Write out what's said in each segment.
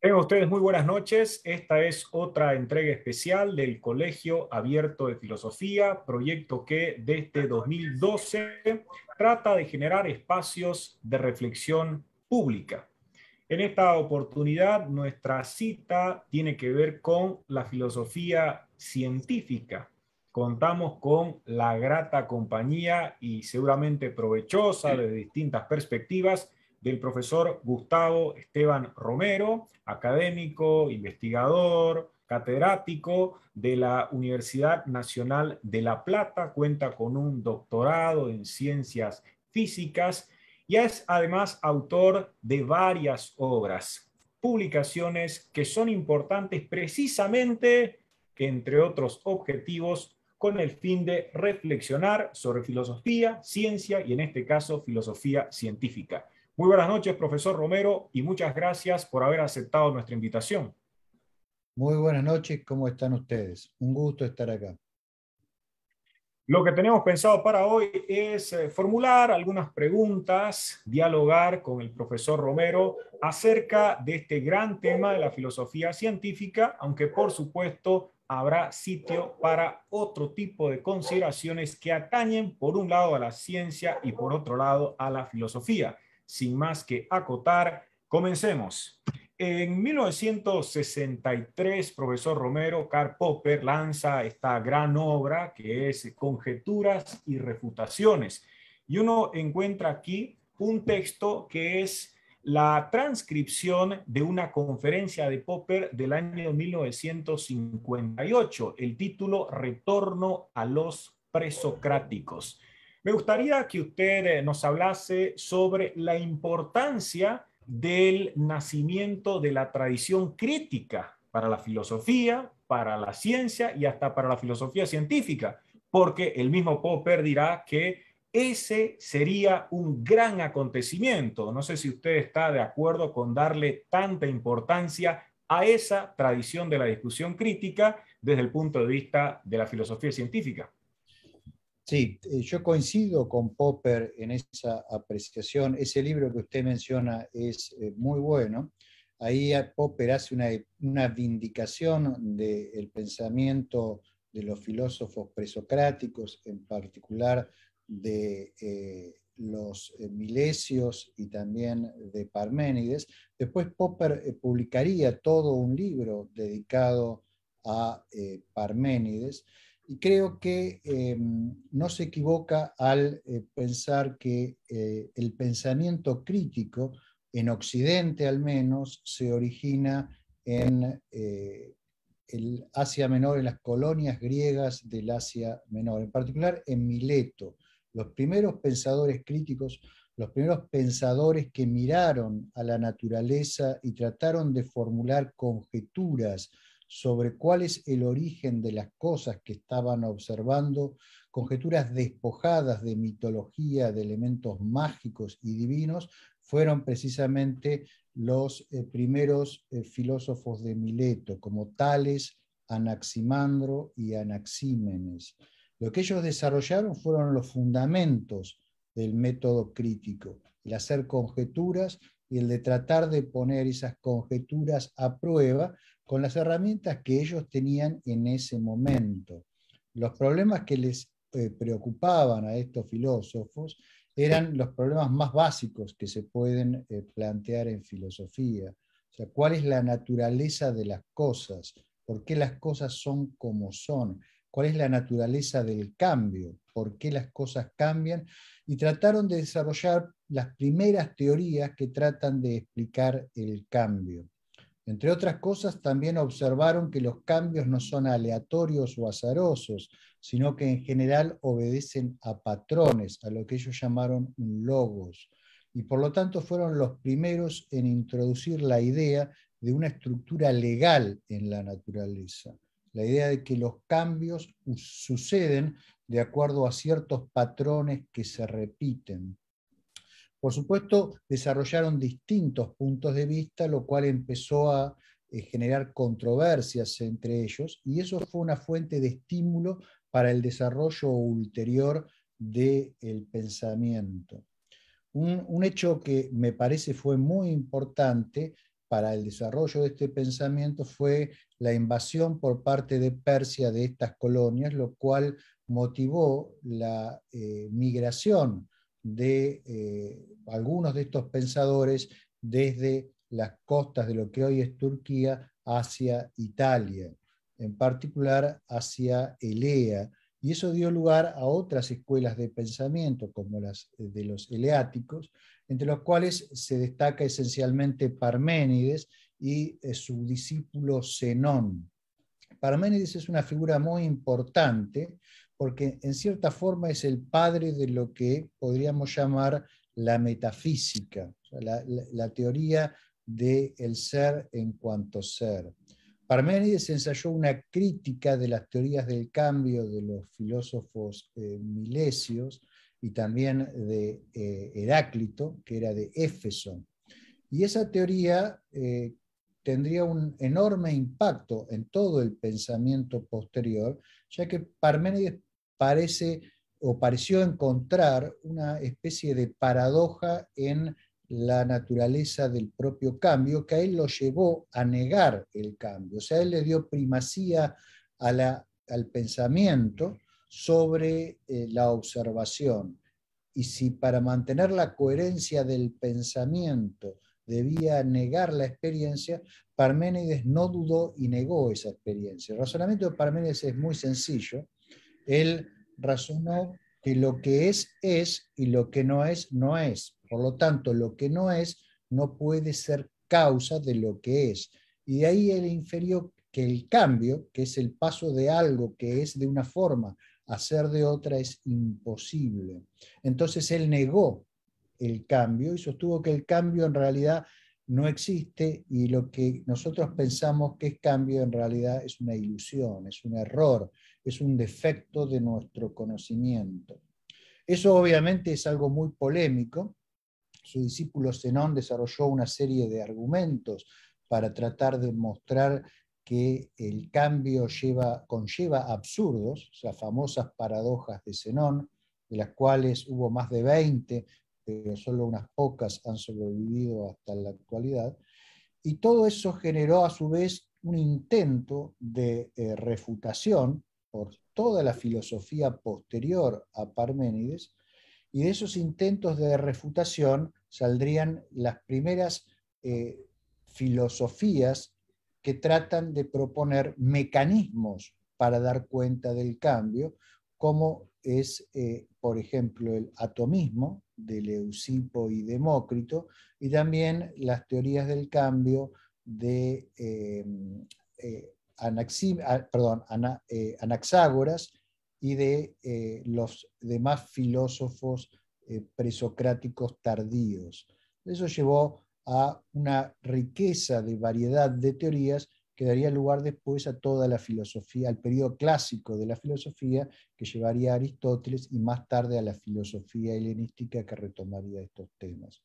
Tengan ustedes muy buenas noches. Esta es otra entrega especial del Colegio Abierto de Filosofía, proyecto que desde 2012 trata de generar espacios de reflexión pública. En esta oportunidad, nuestra cita tiene que ver con la filosofía científica. Contamos con la grata compañía y seguramente provechosa desde distintas perspectivas del profesor Gustavo Esteban Romero, académico, investigador, catedrático de la Universidad Nacional de La Plata, cuenta con un doctorado en ciencias físicas y es además autor de varias obras, publicaciones que son importantes precisamente, entre otros objetivos, con el fin de reflexionar sobre filosofía, ciencia y en este caso filosofía científica. Muy buenas noches, profesor Romero, y muchas gracias por haber aceptado nuestra invitación. Muy buenas noches, ¿cómo están ustedes? Un gusto estar acá. Lo que tenemos pensado para hoy es formular algunas preguntas, dialogar con el profesor Romero acerca de este gran tema de la filosofía científica, aunque por supuesto habrá sitio para otro tipo de consideraciones que atañen por un lado a la ciencia y por otro lado a la filosofía. Sin más que acotar, comencemos. En 1963, profesor Romero, Karl Popper lanza esta gran obra que es Conjeturas y Refutaciones. Y uno encuentra aquí un texto que es la transcripción de una conferencia de Popper del año 1958, el título Retorno a los presocráticos. Me gustaría que usted nos hablase sobre la importancia del nacimiento de la tradición crítica para la filosofía, para la ciencia y hasta para la filosofía científica, porque el mismo Popper dirá que ese sería un gran acontecimiento. No sé si usted está de acuerdo con darle tanta importancia a esa tradición de la discusión crítica desde el punto de vista de la filosofía científica. Sí, yo coincido con Popper en esa apreciación. Ese libro que usted menciona es muy bueno. Ahí Popper hace una vindicación del pensamiento de los filósofos presocráticos, en particular de los milesios y también de Parménides. Después Popper publicaría todo un libro dedicado a Parménides. Y creo que no se equivoca al pensar que el pensamiento crítico, en Occidente al menos, se origina en el Asia Menor, en las colonias griegas del Asia Menor, en particular en Mileto. Los primeros pensadores críticos, los primeros pensadores que miraron a la naturaleza y trataron de formular conjeturas sobre cuál es el origen de las cosas que estaban observando, conjeturas despojadas de mitología, de elementos mágicos y divinos, fueron precisamente los primeros filósofos de Mileto, como Tales, Anaximandro y Anaxímenes. Lo que ellos desarrollaron fueron los fundamentos del método crítico, el hacer conjeturas y el de tratar de poner esas conjeturas a prueba con las herramientas que ellos tenían en ese momento. Los problemas que les preocupaban a estos filósofos eran los problemas más básicos que se pueden plantear en filosofía. O sea, ¿cuál es la naturaleza de las cosas? ¿Por qué las cosas son como son? ¿Cuál es la naturaleza del cambio? ¿Por qué las cosas cambian? Y trataron de desarrollar las primeras teorías que tratan de explicar el cambio. Entre otras cosas, también observaron que los cambios no son aleatorios o azarosos, sino que en general obedecen a patrones, a lo que ellos llamaron un logos. Y por lo tanto fueron los primeros en introducir la idea de una estructura legal en la naturaleza. La idea de que los cambios suceden de acuerdo a ciertos patrones que se repiten. Por supuesto, desarrollaron distintos puntos de vista, lo cual empezó a generar controversias entre ellos, y eso fue una fuente de estímulo para el desarrollo ulterior del pensamiento. Un hecho que me parece fue muy importante para el desarrollo de este pensamiento fue la invasión por parte de Persia de estas colonias, lo cual motivó la migración de algunos de estos pensadores desde las costas de lo que hoy es Turquía hacia Italia, en particular hacia Elea, y eso dio lugar a otras escuelas de pensamiento, como las de los eleáticos, entre los cuales se destaca esencialmente Parménides y su discípulo Zenón. Parménides es una figura muy importante porque en cierta forma es el padre de lo que podríamos llamar la metafísica, o sea, la teoría del ser en cuanto ser. Parménides ensayó una crítica de las teorías del cambio de los filósofos milesios y también de Heráclito, que era de Éfeso. Y esa teoría tendría un enorme impacto en todo el pensamiento posterior, ya que Parménides pareció encontrar una especie de paradoja en la naturaleza del propio cambio, que a él lo llevó a negar el cambio. O sea, él le dio primacía al pensamiento sobre la observación. Y si para mantener la coherencia del pensamiento debía negar la experiencia, Parménides no dudó y negó esa experiencia. El razonamiento de Parménides es muy sencillo. Él razonó que lo que es y lo que no es, no es. Por lo tanto, lo que no es no puede ser causa de lo que es. Y de ahí él infirió que el cambio, que es el paso de algo que es de una forma a ser de otra, es imposible. Entonces él negó el cambio y sostuvo que el cambio en realidad no existe y lo que nosotros pensamos que es cambio en realidad es una ilusión, es un error, es un defecto de nuestro conocimiento. Eso obviamente es algo muy polémico. Su discípulo Zenón desarrolló una serie de argumentos para tratar de mostrar que el cambio conlleva absurdos, las famosas paradojas de Zenón, de las cuales hubo más de 20, pero solo unas pocas han sobrevivido hasta la actualidad, y todo eso generó a su vez un intento de refutación por toda la filosofía posterior a Parménides, y de esos intentos de refutación saldrían las primeras filosofías que tratan de proponer mecanismos para dar cuenta del cambio, como es, por ejemplo, el atomismo de Leucipo y Demócrito, y también las teorías del cambio de Anaxágoras y de los demás filósofos presocráticos tardíos. Eso llevó a una riqueza de variedad de teorías que daría lugar después a toda la filosofía, al periodo clásico de la filosofía, que llevaría a Aristóteles y más tarde a la filosofía helenística que retomaría estos temas.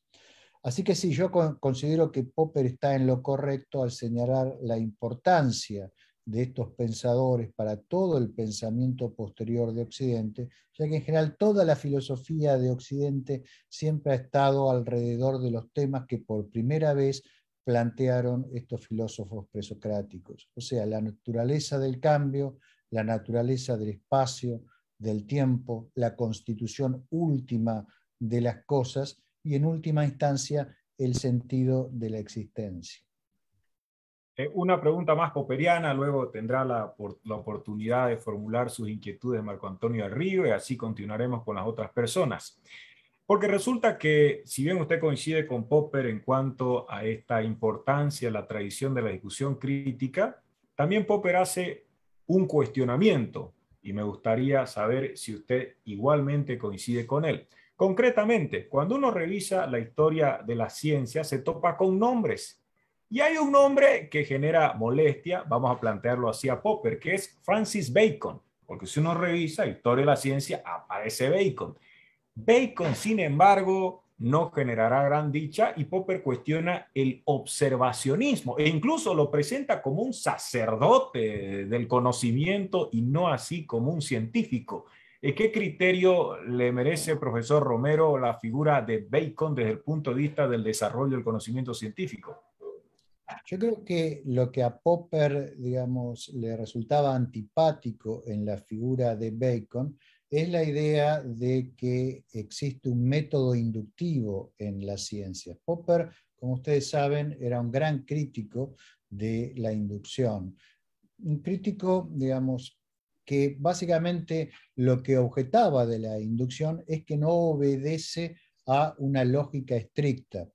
Así que sí, yo considero que Popper está en lo correcto al señalar la importancia de estos pensadores para todo el pensamiento posterior de Occidente, ya que en general toda la filosofía de Occidente siempre ha estado alrededor de los temas que por primera vez plantearon estos filósofos presocráticos, o sea, la naturaleza del cambio, la naturaleza del espacio, del tiempo, la constitución última de las cosas y en última instancia el sentido de la existencia. Una pregunta más popperiana, luego tendrá la oportunidad de formular sus inquietudes Marco Antonio del Río y así continuaremos con las otras personas. Porque resulta que, si bien usted coincide con Popper en cuanto a esta importancia, la tradición de la discusión crítica, también Popper hace un cuestionamiento y me gustaría saber si usted igualmente coincide con él. Concretamente, cuando uno revisa la historia de la ciencia, se topa con nombres. Y hay un nombre que genera molestia, vamos a plantearlo así a Popper, que es Francis Bacon. Porque si uno revisa la historia de la ciencia, aparece Bacon. Bacon, sin embargo, no generará gran dicha y Popper cuestiona el observacionismo e incluso lo presenta como un sacerdote del conocimiento y no así como un científico. ¿Qué criterio le merece, profesor Romero, la figura de Bacon desde el punto de vista del desarrollo del conocimiento científico? Yo creo que lo que a Popper, digamos, le resultaba antipático en la figura de Bacon es la idea de que existe un método inductivo en la ciencia. Popper, como ustedes saben, era un gran crítico de la inducción. Un crítico, digamos, que básicamente lo que objetaba de la inducción es que no obedece a una lógica estricta.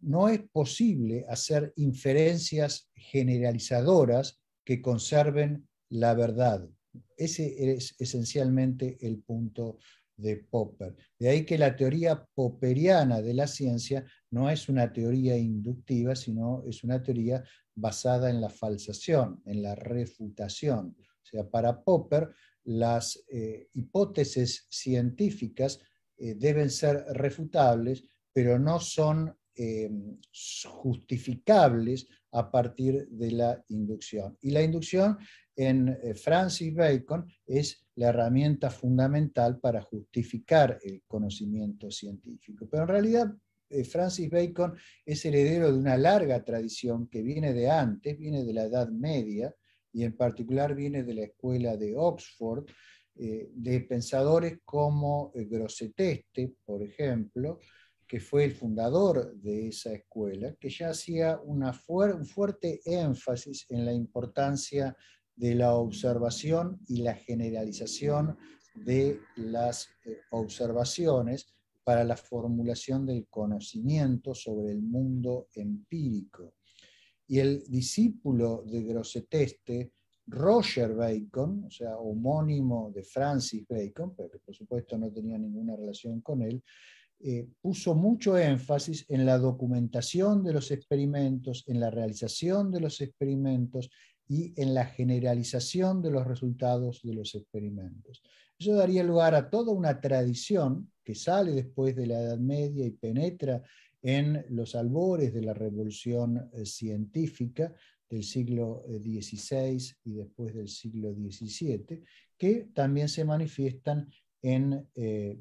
No es posible hacer inferencias generalizadoras que conserven la verdad. Ese es esencialmente el punto de Popper. De ahí que la teoría popperiana de la ciencia no es una teoría inductiva, sino es una teoría basada en la falsación, en la refutación. O sea, para Popper, las hipótesis científicas deben ser refutables, pero no son justificables a partir de la inducción. Y la inducción en Francis Bacon es la herramienta fundamental para justificar el conocimiento científico. Pero en realidad Francis Bacon es heredero de una larga tradición que viene de antes, viene de la Edad Media, y en particular viene de la escuela de Oxford, de pensadores como Grosseteste, por ejemplo, que fue el fundador de esa escuela, que ya hacía un fuerte énfasis en la importancia de la observación y la generalización de las observaciones para la formulación del conocimiento sobre el mundo empírico. Y el discípulo de Grosseteste, Roger Bacon, o sea, homónimo de Francis Bacon, pero que por supuesto no tenía ninguna relación con él, puso mucho énfasis en la documentación de los experimentos, en la realización de los experimentos y en la generalización de los resultados de los experimentos. Eso daría lugar a toda una tradición que sale después de la Edad Media y penetra en los albores de la revolución científica del siglo XVI y después del siglo XVII, que también se manifiestan en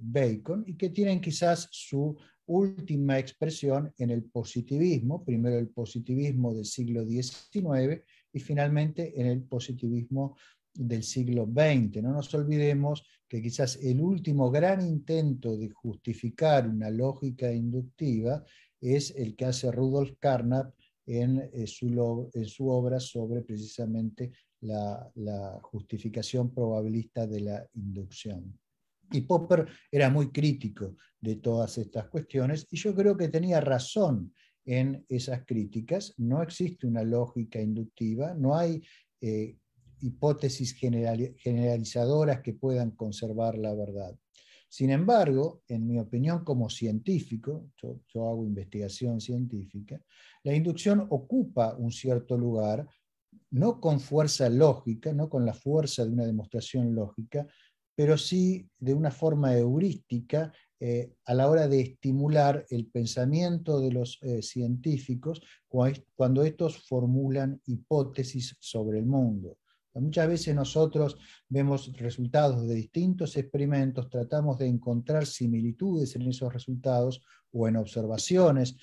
Bacon y que tienen quizás su última expresión en el positivismo, primero el positivismo del siglo XIX y finalmente en el positivismo del siglo XX. No nos olvidemos que quizás el último gran intento de justificar una lógica inductiva es el que hace Rudolf Carnap en su obra sobre precisamente la justificación probabilista de la inducción. Y Popper era muy crítico de todas estas cuestiones y yo creo que tenía razón en esas críticas. No existe una lógica inductiva, no hay hipótesis generalizadoras que puedan conservar la verdad. Sin embargo, en mi opinión como científico, yo hago investigación científica, la inducción ocupa un cierto lugar, no con fuerza lógica, no con la fuerza de una demostración lógica, pero sí de una forma heurística a la hora de estimular el pensamiento de los científicos cuando estos formulan hipótesis sobre el mundo. Muchas veces nosotros vemos resultados de distintos experimentos, tratamos de encontrar similitudes en esos resultados o en observaciones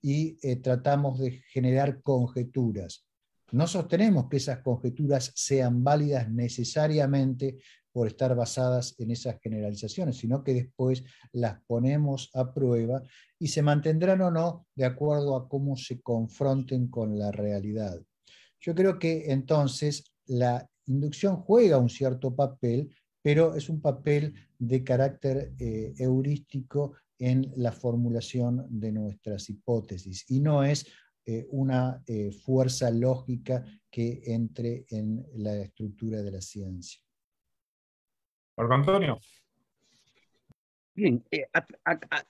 y tratamos de generar conjeturas. No sostenemos que esas conjeturas sean válidas necesariamente por estar basadas en esas generalizaciones, sino que después las ponemos a prueba y se mantendrán o no de acuerdo a cómo se confronten con la realidad. Yo creo que entonces la inducción juega un cierto papel, pero es un papel de carácter heurístico en la formulación de nuestras hipótesis y no es una fuerza lógica que entre en la estructura de la ciencia. Marco Antonio. Bien,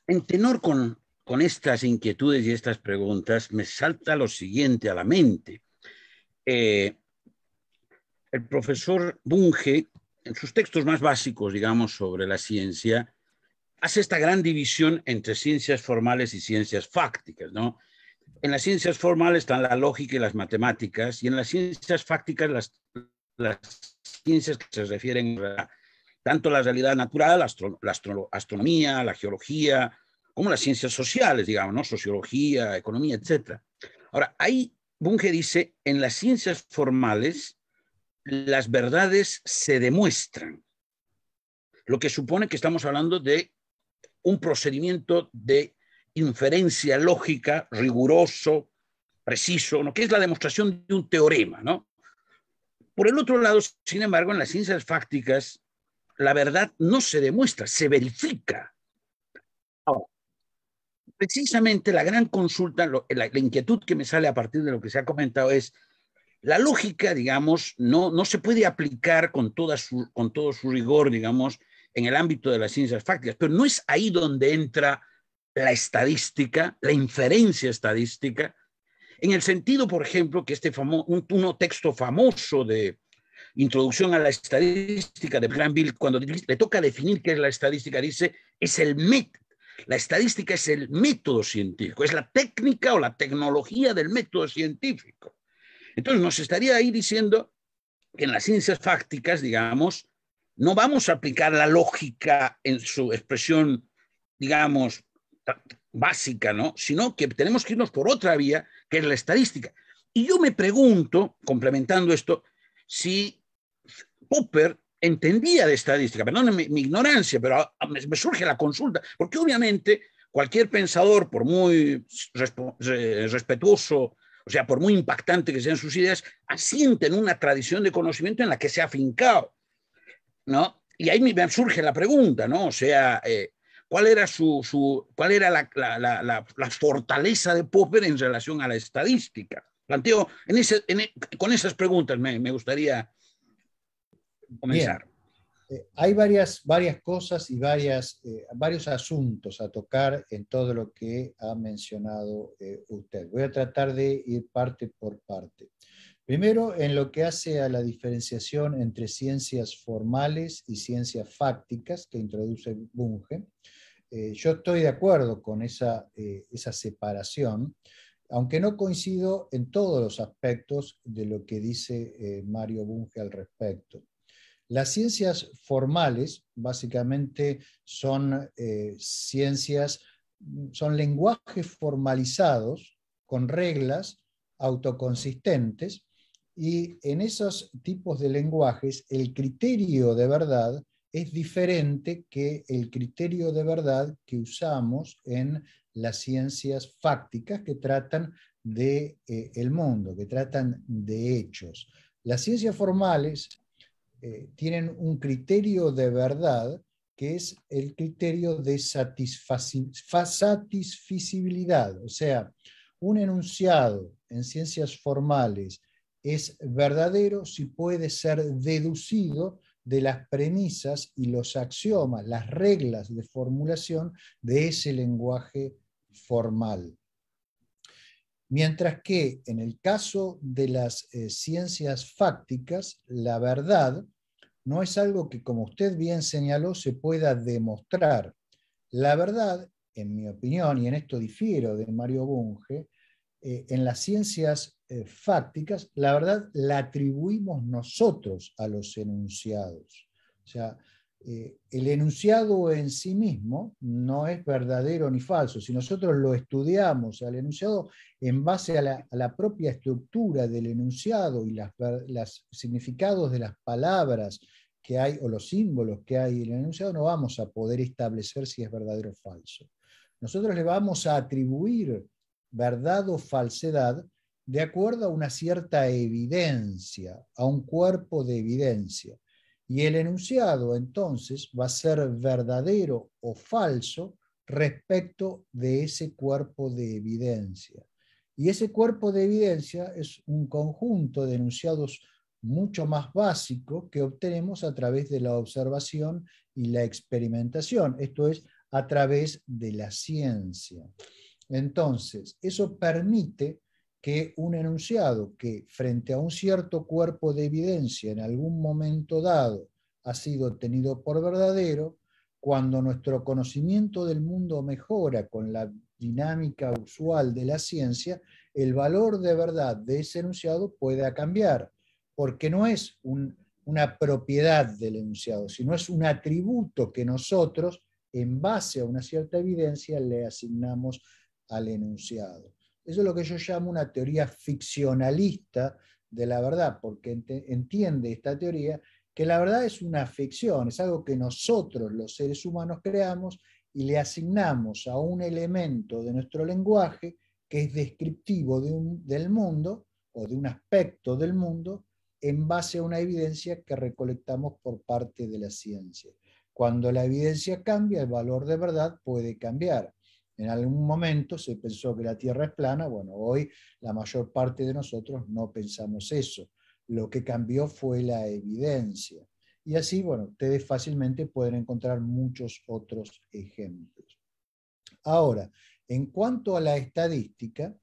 en tenor con estas inquietudes y estas preguntas, me salta lo siguiente a la mente. El profesor Bunge, en sus textos más básicos, digamos, sobre la ciencia, hace esta gran división entre ciencias formales y ciencias fácticas, ¿no? En las ciencias formales están la lógica y las matemáticas, y en las ciencias fácticas las ciencias que se refieren a tanto la realidad natural, la astronomía, la geología, como las ciencias sociales, digamos, ¿no? Sociología, economía, etc. Ahora, hay Bunge dice, en las ciencias formales, las verdades se demuestran, lo que supone que estamos hablando de un procedimiento de inferencia lógica, riguroso, preciso, ¿no? Que es la demostración de un teorema, ¿no? Por el otro lado, sin embargo, en las ciencias fácticas, la verdad no se demuestra, se verifica. Ahora, precisamente la gran consulta, la inquietud que me sale a partir de lo que se ha comentado es, la lógica, digamos, no se puede aplicar con todo su rigor, digamos, en el ámbito de las ciencias fácticas, pero no es ahí donde entra la estadística, la inferencia estadística, en el sentido, por ejemplo, que un texto famoso de Introducción a la Estadística de Granville, cuando le toca definir qué es la estadística, dice, la estadística es el método científico, es la técnica o la tecnología del método científico. Entonces nos estaría ahí diciendo que en las ciencias fácticas, digamos, no vamos a aplicar la lógica en su expresión, digamos, básica, ¿no? Sino que tenemos que irnos por otra vía, que es la estadística. Y yo me pregunto, complementando esto, si Popper entendía de estadística, perdónenme mi ignorancia, pero me surge la consulta, porque obviamente cualquier pensador, por muy respetuoso, o sea, por muy impactante que sean sus ideas, asiente en una tradición de conocimiento en la que se ha afincado, ¿no? Y ahí me surge la pregunta, ¿no? O sea, ¿cuál era la fortaleza de Popper en relación a la estadística? Planteo, con esas preguntas me gustaría comenzar. Hay varias cosas y varios asuntos a tocar en todo lo que ha mencionado usted. Voy a tratar de ir parte por parte. Primero, en lo que hace a la diferenciación entre ciencias formales y ciencias fácticas que introduce Bunge, yo estoy de acuerdo con esa separación, aunque no coincido en todos los aspectos de lo que dice Mario Bunge al respecto. Las ciencias formales básicamente son son lenguajes formalizados con reglas autoconsistentes, y en esos tipos de lenguajes el criterio de verdad es diferente que el criterio de verdad que usamos en las ciencias fácticas que tratan de el mundo, que tratan de hechos. Las ciencias formales tienen un criterio de verdad que es el criterio de satisficibilidad. O sea, un enunciado en ciencias formales es verdadero si puede ser deducido de las premisas y los axiomas, las reglas de formulación de ese lenguaje formal. Mientras que en el caso de las ciencias fácticas, la verdad no es algo que, como usted bien señaló, se pueda demostrar. La verdad, en mi opinión, y en esto difiero de Mario Bunge, en las ciencias fácticas, la verdad la atribuimos nosotros a los enunciados. O sea, el enunciado en sí mismo no es verdadero ni falso. Si nosotros lo estudiamos al enunciado en base a la propia estructura del enunciado y los significados de las palabras que hay o los símbolos que hay en el enunciado, no vamos a poder establecer si es verdadero o falso. Nosotros le vamos a atribuir verdad o falsedad de acuerdo a una cierta evidencia, a un cuerpo de evidencia. Y el enunciado entonces va a ser verdadero o falso respecto de ese cuerpo de evidencia. Y ese cuerpo de evidencia es un conjunto de enunciados mucho más básico que obtenemos a través de la observación y la experimentación, esto es, a través de la ciencia. Entonces, eso permite que un enunciado que frente a un cierto cuerpo de evidencia en algún momento dado ha sido tenido por verdadero, cuando nuestro conocimiento del mundo mejora con la dinámica usual de la ciencia, el valor de verdad de ese enunciado puede cambiar, porque no es una propiedad del enunciado, sino es un atributo que nosotros, en base a una cierta evidencia, le asignamos al enunciado. Eso es lo que yo llamo una teoría ficcionalista de la verdad, porque entiende esta teoría que la verdad es una ficción, es algo que nosotros los seres humanos creamos y le asignamos a un elemento de nuestro lenguaje que es descriptivo del mundo o de un aspecto del mundo en base a una evidencia que recolectamos por parte de la ciencia. Cuando la evidencia cambia, el valor de verdad puede cambiar. En algún momento se pensó que la Tierra es plana, bueno, hoy la mayor parte de nosotros no pensamos eso. Lo que cambió fue la evidencia. Y así, bueno, ustedes fácilmente pueden encontrar muchos otros ejemplos. Ahora, en cuanto a la estadística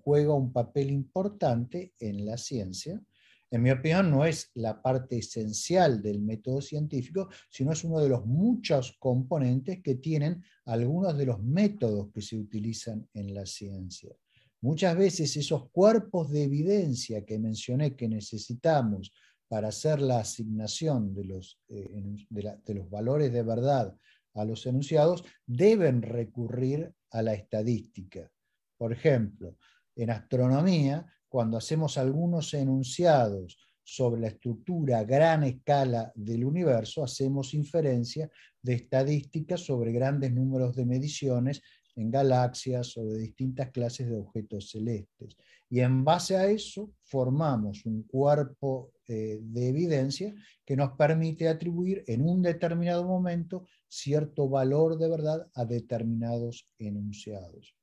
juega un papel importante en la ciencia. En mi opinión, no es la parte esencial del método científico, sino es uno de los muchos componentes que tienen algunos de los métodos que se utilizan en la ciencia. Muchas veces esos cuerpos de evidencia que mencioné que necesitamos para hacer la asignación de los valores de verdad a los enunciados, deben recurrir a la estadística. Por ejemplo, en astronomía, cuando hacemos algunos enunciados sobre la estructura a gran escala del universo, hacemos inferencia de estadísticas sobre grandes números de mediciones en galaxias o de distintas clases de objetos celestes. Y en base a eso formamos un cuerpo de evidencia que nos permite atribuir en un determinado momento cierto valor de verdad a determinados enunciados.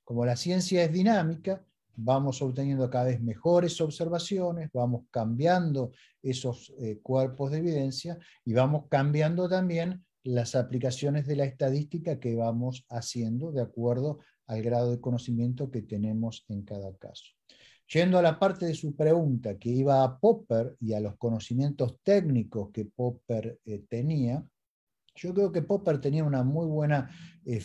Como la ciencia es dinámica, vamos obteniendo cada vez mejores observaciones, vamos cambiando esos cuerpos de evidencia y vamos cambiando también las aplicaciones de la estadística que vamos haciendo de acuerdo al grado de conocimiento que tenemos en cada caso. Yendo a la parte de su pregunta que iba a Popper y a los conocimientos técnicos que Popper tenía, yo creo que Popper tenía una muy buena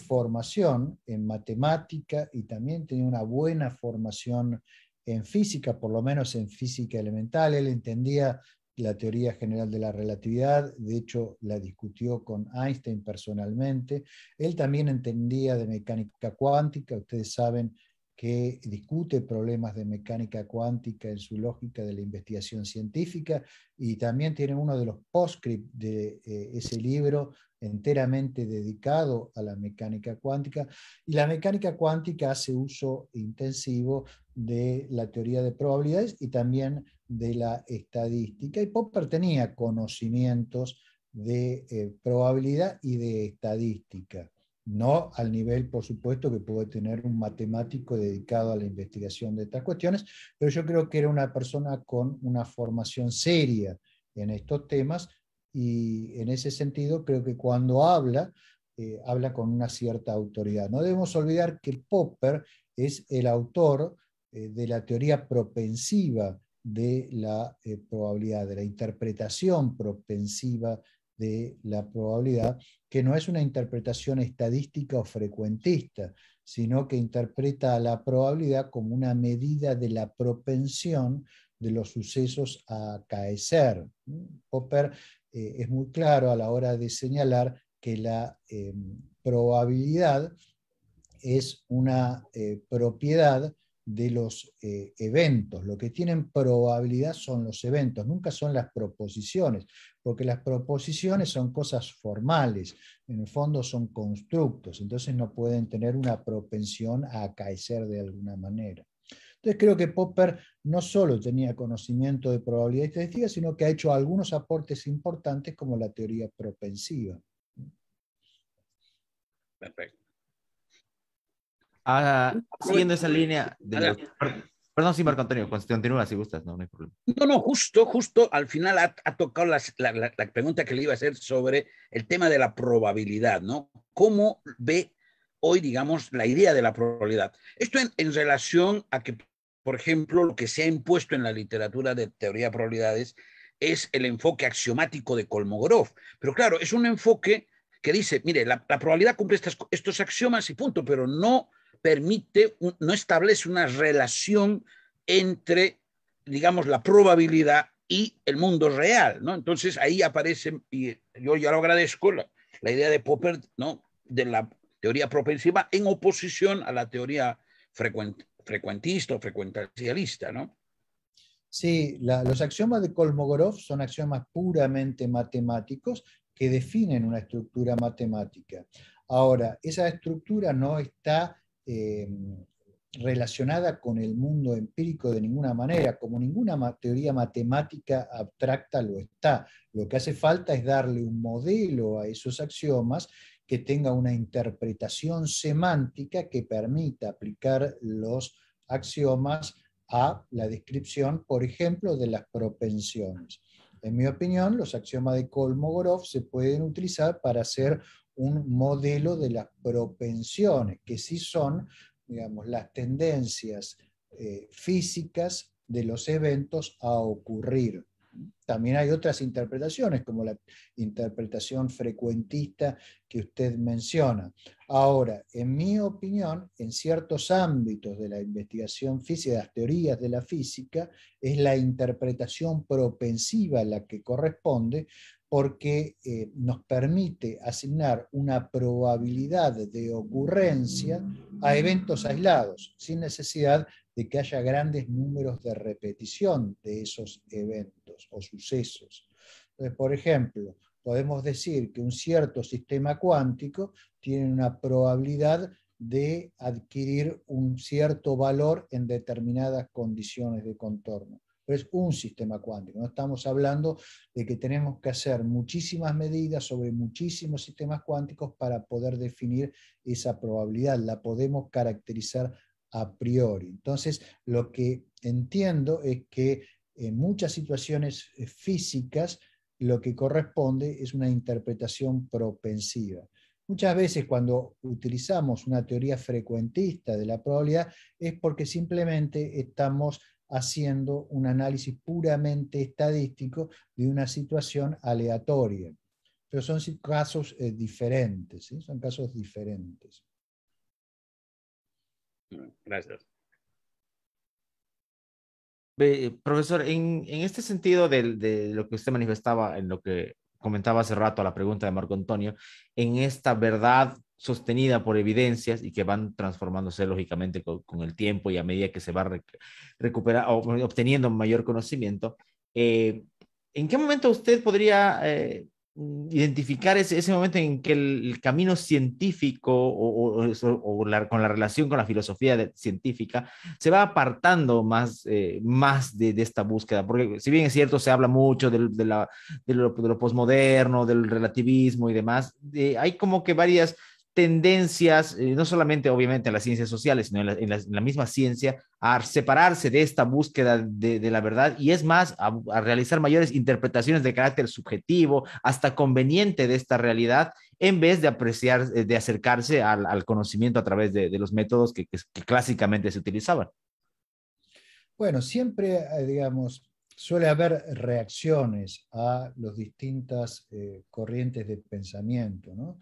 formación en matemática y también tenía una buena formación en física, por lo menos en física elemental. Él entendía la teoría general de la relatividad, de hecho la discutió con Einstein personalmente. Él también entendía de mecánica cuántica, ustedes saben que discute problemas de mecánica cuántica en su lógica de la investigación científica, y también tiene uno de los postscript de ese libro enteramente dedicado a la mecánica cuántica, y la mecánica cuántica hace uso intensivo de la teoría de probabilidades y también de la estadística, y Popper tenía conocimientos de probabilidad y de estadística. No al nivel, por supuesto, que puede tener un matemático dedicado a la investigación de estas cuestiones, pero yo creo que era una persona con una formación seria en estos temas, y en ese sentido creo que cuando habla con una cierta autoridad. No debemos olvidar que Popper es el autor de la teoría propensiva de la probabilidad, de la interpretación propensiva de la probabilidad, que no es una interpretación estadística o frecuentista, sino que interpreta a la probabilidad como una medida de la propensión de los sucesos a acaecer. Popper es muy claro a la hora de señalar que la probabilidad es una propiedad de los eventos. Lo que tienen probabilidad son los eventos, nunca son las proposiciones, porque las proposiciones son cosas formales, en el fondo son constructos, entonces no pueden tener una propensión a acaecer de alguna manera. Entonces creo que Popper no solo tenía conocimiento de probabilidad y estadística, sino que ha hecho algunos aportes importantes como la teoría propensiva. Perfecto. Siguiendo esa línea de los... Perdón, sí, Marco Antonio, continúa si gustas, no hay problema. No, justo al final ha tocado la pregunta que le iba a hacer sobre el tema de la probabilidad, ¿no? ¿Cómo ve hoy, digamos, la idea de la probabilidad? Esto en relación a que, por ejemplo, lo que se ha impuesto en la literatura de teoría de probabilidades es el enfoque axiomático de Kolmogorov. Pero claro, es un enfoque que dice, mire, la probabilidad cumple estos axiomas y punto, pero no no establece una relación entre, digamos, la probabilidad y el mundo real, ¿no? Entonces ahí aparece, y yo ya lo agradezco, la idea de Popper, ¿no? De la teoría propensiva en oposición a la teoría frecuentista o frecuencialista, ¿no? Sí, los axiomas de Kolmogorov son axiomas puramente matemáticos que definen una estructura matemática. Ahora, esa estructura no está relacionada con el mundo empírico de ninguna manera, como ninguna teoría matemática abstracta lo está. Lo que hace falta es darle un modelo a esos axiomas que tenga una interpretación semántica que permita aplicar los axiomas a la descripción, por ejemplo, de las propensiones. En mi opinión, los axiomas de Kolmogorov se pueden utilizar para hacer un modelo de las propensiones, que sí son, digamos, las tendencias físicas de los eventos a ocurrir. También hay otras interpretaciones, como la interpretación frecuentista que usted menciona. Ahora, en mi opinión, en ciertos ámbitos de la investigación física, de las teorías de la física, es la interpretación propensiva la que corresponde, porque nos permite asignar una probabilidad de ocurrencia a eventos aislados, sin necesidad de que haya grandes números de repetición de esos eventos o sucesos. Entonces, por ejemplo, podemos decir que un cierto sistema cuántico tiene una probabilidad de adquirir un cierto valor en determinadas condiciones de contorno. Pero es un sistema cuántico, no estamos hablando de que tenemos que hacer muchísimas medidas sobre muchísimos sistemas cuánticos para poder definir esa probabilidad, la podemos caracterizar a priori. Entonces, lo que entiendo es que en muchas situaciones físicas lo que corresponde es una interpretación propensiva. Muchas veces cuando utilizamos una teoría frecuentista de la probabilidad es porque simplemente estamos haciendo un análisis puramente estadístico de una situación aleatoria. Pero son casos diferentes, ¿sí? Son casos diferentes. Gracias. Profesor, en este sentido de lo que usted manifestaba, en lo que comentaba hace rato a la pregunta de Marco Antonio, en esta verdad sostenida por evidencias y que van transformándose lógicamente con el tiempo y a medida que se va recuperando o obteniendo mayor conocimiento, ¿en qué momento usted podría identificar ese momento en que el camino científico con la relación con la filosofía científica se va apartando más de esta búsqueda? Porque si bien es cierto, se habla mucho de lo posmoderno, del relativismo y demás, hay como que varias tendencias, no solamente obviamente en las ciencias sociales, sino en la misma ciencia, a separarse de esta búsqueda de la verdad y es más, a realizar mayores interpretaciones de carácter subjetivo, hasta conveniente de esta realidad, en vez de apreciar, de acercarse al conocimiento a través de los métodos que clásicamente se utilizaban. Bueno, siempre, digamos, suele haber reacciones a las distintas corrientes de pensamiento, ¿no?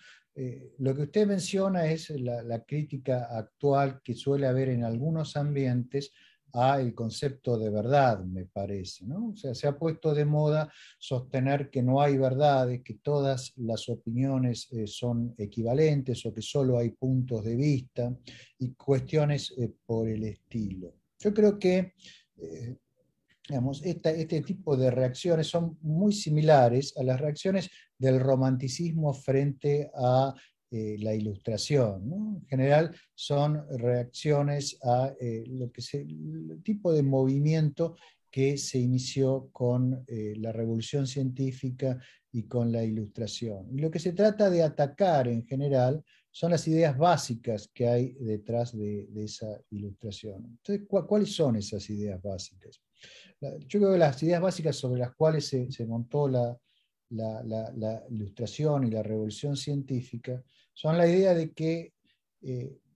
Lo que usted menciona es la crítica actual que suele haber en algunos ambientes a el concepto de verdad, me parece, ¿no? O sea, se ha puesto de moda sostener que no hay verdades, que todas las opiniones son equivalentes o que solo hay puntos de vista y cuestiones por el estilo. Yo creo que digamos, este tipo de reacciones son muy similares a las reacciones del romanticismo frente a la ilustración, ¿no? En general son reacciones a el tipo de movimiento que se inició con la revolución científica y con la ilustración. Y lo que se trata de atacar en general son las ideas básicas que hay detrás de esa ilustración. Entonces, ¿cuáles son esas ideas básicas? Yo creo que las ideas básicas sobre las cuales se montó la ilustración y la revolución científica son la idea de que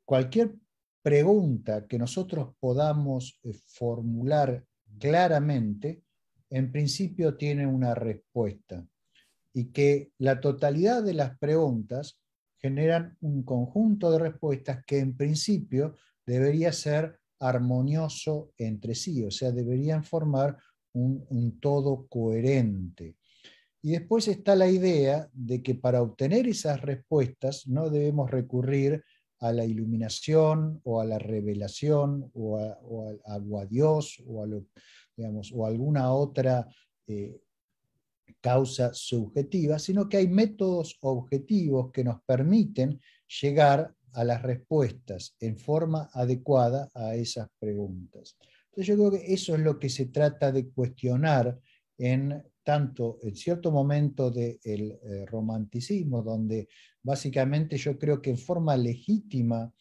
cualquier pregunta que nosotros podamos formular claramente, en principio tiene una respuesta, y que la totalidad de las preguntas generan un conjunto de respuestas que en principio debería ser armonioso entre sí, o sea, deberían formar un todo coherente. Y después está la idea de que para obtener esas respuestas no debemos recurrir a la iluminación o a la revelación o a Dios digamos, o a alguna otra causa subjetiva, sino que hay métodos objetivos que nos permiten llegar a las respuestas en forma adecuada a esas preguntas. Entonces yo creo que eso es lo que se trata de cuestionar tanto en cierto momento del romanticismo, donde básicamente yo creo que en forma legítima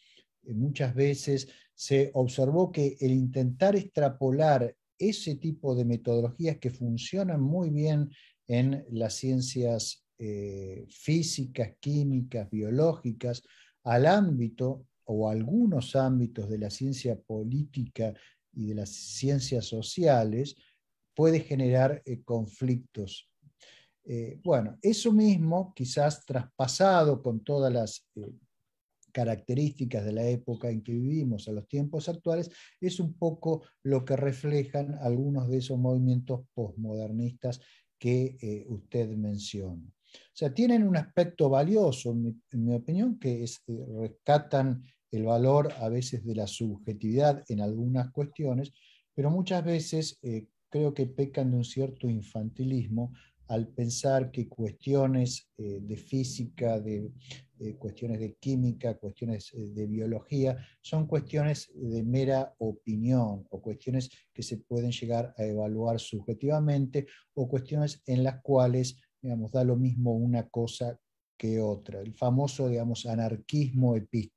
muchas veces se observó que el intentar extrapolar ese tipo de metodologías que funcionan muy bien en las ciencias físicas, químicas, biológicas, al ámbito o algunos ámbitos de la ciencia política y de las ciencias sociales, puede generar conflictos. Bueno, eso mismo, quizás traspasado con todas las características de la época en que vivimos a los tiempos actuales, es un poco lo que reflejan algunos de esos movimientos postmodernistas que usted menciona. O sea, tienen un aspecto valioso, en mi opinión, que rescatan el valor a veces de la subjetividad en algunas cuestiones, pero muchas veces creo que pecan de un cierto infantilismo al pensar que cuestiones de física, cuestiones de química, cuestiones de biología, son cuestiones de mera opinión o cuestiones que se pueden llegar a evaluar subjetivamente o cuestiones en las cuales, digamos, da lo mismo una cosa que otra. El famoso, digamos, anarquismo epistémico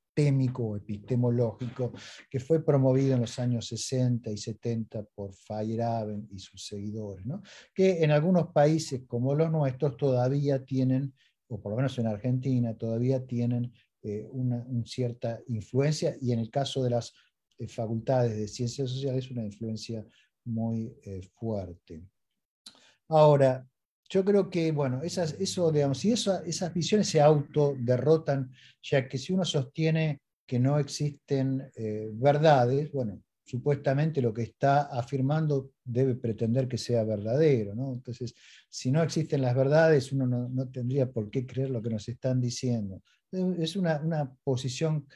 o epistemológico que fue promovido en los años 60 y 70 por Feyerabend y sus seguidores, ¿no? Que en algunos países como los nuestros todavía tienen, o por lo menos en Argentina, todavía tienen una cierta influencia, y en el caso de las facultades de ciencias sociales una influencia muy fuerte. Ahora, yo creo que, bueno, esas visiones se autoderrotan, ya que si uno sostiene que no existen verdades, bueno, supuestamente lo que está afirmando debe pretender que sea verdadero, ¿no? Entonces, si no existen las verdades, uno no tendría por qué creer lo que nos están diciendo. Es una posición,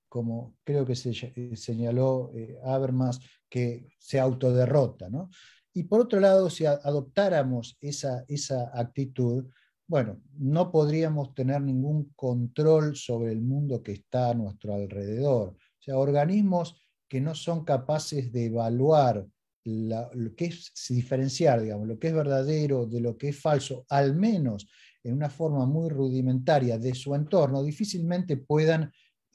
como creo que señaló Habermas, que se autoderrota, ¿no? Y por otro lado, si adoptáramos esa actitud, bueno, no podríamos tener ningún control sobre el mundo que está a nuestro alrededor. O sea, organismos que no son capaces de evaluar lo que es diferenciar, digamos, lo que es verdadero de lo que es falso, al menos en una forma muy rudimentaria de su entorno, difícilmente puedan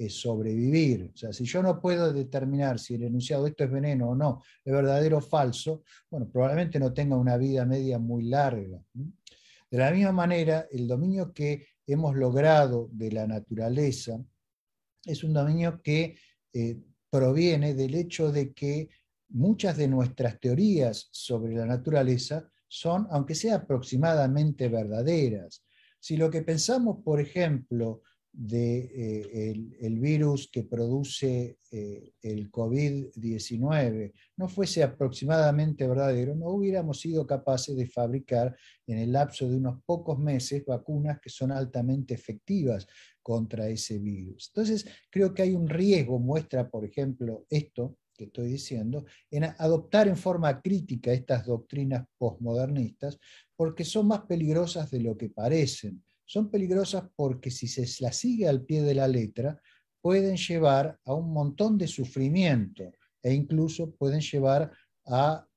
sobrevivir. O sea, si yo no puedo determinar si el enunciado esto es veneno o no, es verdadero o falso, bueno, probablemente no tenga una vida media muy larga. De la misma manera, el dominio que hemos logrado de la naturaleza es un dominio que proviene del hecho de que muchas de nuestras teorías sobre la naturaleza son, aunque sea aproximadamente verdaderas. Si lo que pensamos, por ejemplo, el virus que produce el COVID-19 no fuese aproximadamente verdadero, no hubiéramos sido capaces de fabricar en el lapso de unos pocos meses vacunas que son altamente efectivas contra ese virus. Entonces, creo que hay un riesgo, muestra, por ejemplo, esto que estoy diciendo, en adoptar en forma crítica estas doctrinas postmodernistas, porque son más peligrosas de lo que parecen. Son peligrosas porque si se las sigue al pie de la letra, pueden llevar a un montón de sufrimiento e incluso pueden llevar a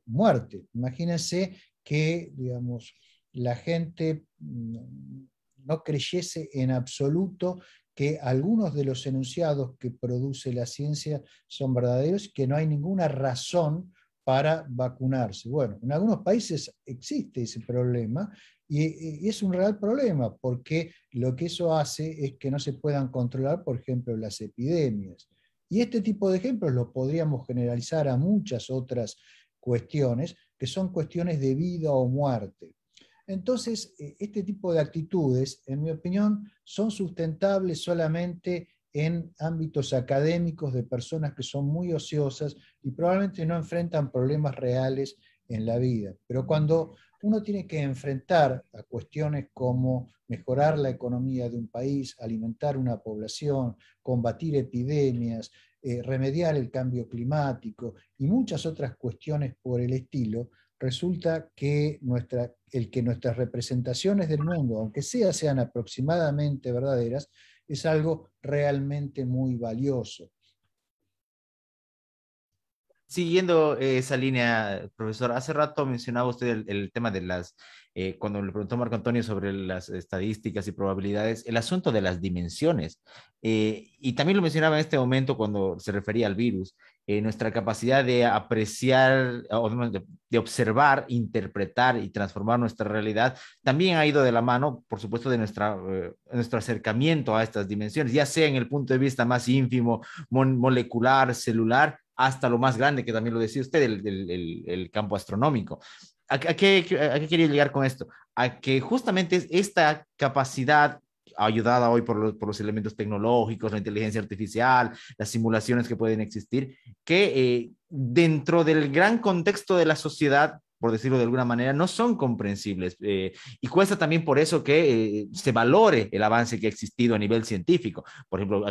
muerte. Imagínense que, digamos, la gente no creyese en absoluto que algunos de los enunciados que produce la ciencia son verdaderos y que no hay ninguna razón para vacunarse. Bueno, en algunos países existe ese problema y es un real problema porque lo que eso hace es que no se puedan controlar, por ejemplo, las epidemias. Y este tipo de ejemplos lo podríamos generalizar a muchas otras cuestiones que son cuestiones de vida o muerte. Entonces, este tipo de actitudes, en mi opinión, son sustentables solamente en ámbitos académicos de personas que son muy ociosas y probablemente no enfrentan problemas reales en la vida. Pero cuando uno tiene que enfrentar a cuestiones como mejorar la economía de un país, alimentar una población, combatir epidemias, remediar el cambio climático y muchas otras cuestiones por el estilo, resulta que el que nuestras representaciones del mundo, aunque sean aproximadamente verdaderas, es algo realmente muy valioso. Siguiendo esa línea, profesor, hace rato mencionaba usted el tema de cuando le preguntó Marco Antonio sobre las estadísticas y probabilidades, el asunto de las dimensiones. Y también lo mencionaba en este momento cuando se refería al virus, nuestra capacidad de apreciar, o de observar, interpretar y transformar nuestra realidad, también ha ido de la mano, por supuesto, de nuestro acercamiento a estas dimensiones, ya sea en el punto de vista más ínfimo, molecular, celular, hasta lo más grande, que también lo decía usted, el campo astronómico. ¿A qué quería llegar con esto? A que justamente esta capacidad ayudada hoy por los elementos tecnológicos, la inteligencia artificial, las simulaciones que pueden existir, que dentro del gran contexto de la sociedad, por decirlo de alguna manera, no son comprensibles. Y cuesta también por eso que se valore el avance que ha existido a nivel científico. Por ejemplo,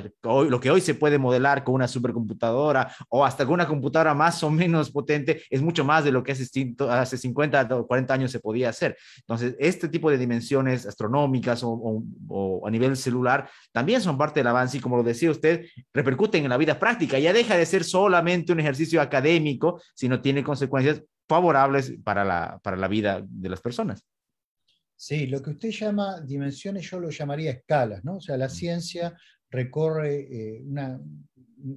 lo que hoy se puede modelar con una supercomputadora o hasta con una computadora más o menos potente es mucho más de lo que hace 50 o 40 años se podía hacer. Entonces, este tipo de dimensiones astronómicas o a nivel celular también son parte del avance y, como lo decía usted, repercuten en la vida práctica. Ya deja de ser solamente un ejercicio académico, sino tiene consecuencias favorables para la vida de las personas. Sí, lo que usted llama dimensiones yo lo llamaría escalas, ¿no? O sea, la ciencia recorre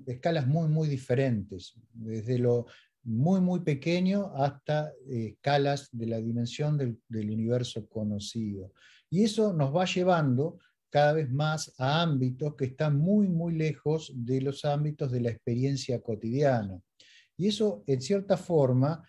escalas muy, muy diferentes, desde lo muy, muy pequeño hasta escalas de la dimensión del universo conocido. Y eso nos va llevando cada vez más a ámbitos que están muy, muy lejos de los ámbitos de la experiencia cotidiana. Y eso, en cierta forma,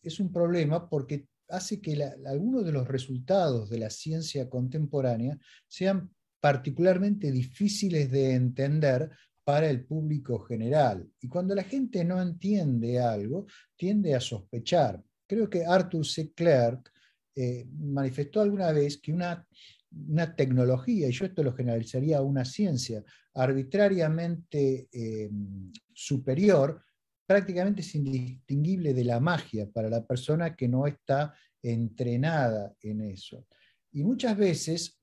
es un problema porque hace que algunos de los resultados de la ciencia contemporánea sean particularmente difíciles de entender para el público general. Y cuando la gente no entiende algo, tiende a sospechar. Creo que Arthur C. Clarke manifestó alguna vez que una tecnología, y yo esto lo generalizaría a una ciencia arbitrariamente superior, prácticamente es indistinguible de la magia para la persona que no está entrenada en eso. Y muchas veces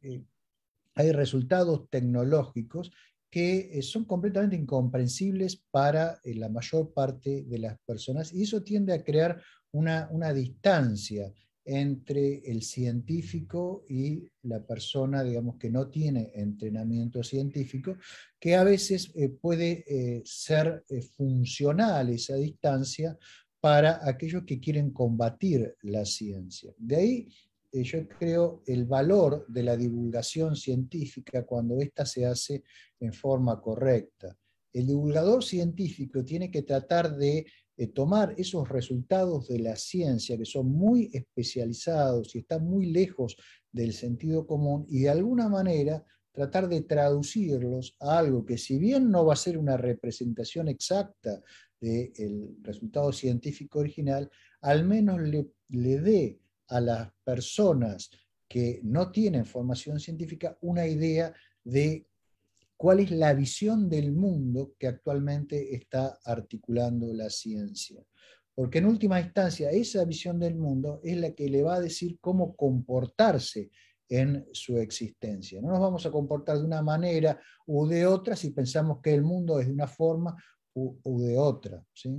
hay resultados tecnológicos que son completamente incomprensibles para la mayor parte de las personas, y eso tiende a crear una distancia entre el científico y la persona, digamos, que no tiene entrenamiento científico, que a veces puede ser funcional esa distancia para aquellos que quieren combatir la ciencia. De ahí yo creo el valor de la divulgación científica cuando ésta se hace en forma correcta. El divulgador científico tiene que tratar de tomar esos resultados de la ciencia que son muy especializados y están muy lejos del sentido común y de alguna manera tratar de traducirlos a algo que, si bien no va a ser una representación exacta del resultado científico original, al menos le dé a las personas que no tienen formación científica una idea de cuál es la visión del mundo que actualmente está articulando la ciencia. Porque en última instancia, esa visión del mundo es la que le va a decir cómo comportarse en su existencia. No nos vamos a comportar de una manera u de otra si pensamos que el mundo es de una forma u de otra, ¿sí?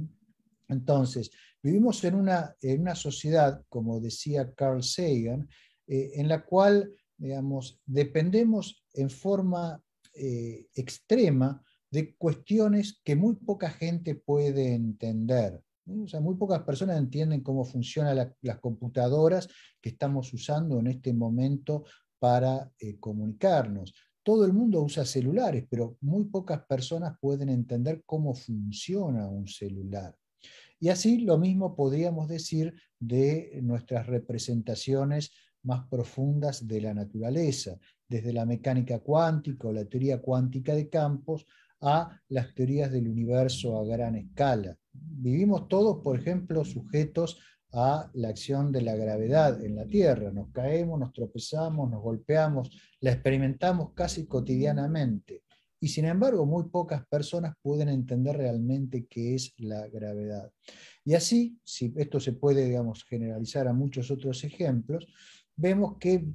Entonces, vivimos en una sociedad, como decía Carl Sagan, en la cual, digamos, dependemos en forma extrema de cuestiones que muy poca gente puede entender. O sea, muy pocas personas entienden cómo funcionan las computadoras que estamos usando en este momento para comunicarnos. Todo el mundo usa celulares, pero muy pocas personas pueden entender cómo funciona un celular. Y así lo mismo podríamos decir de nuestras representaciones más profundas de la naturaleza, desde la mecánica cuántica o la teoría cuántica de campos a las teorías del universo a gran escala. Vivimos todos, por ejemplo, sujetos a la acción de la gravedad en la Tierra. Nos caemos, nos tropezamos, nos golpeamos, la experimentamos casi cotidianamente. Y sin embargo, muy pocas personas pueden entender realmente qué es la gravedad. Y así, si esto se puede, digamos, generalizar a muchos otros ejemplos, vemos que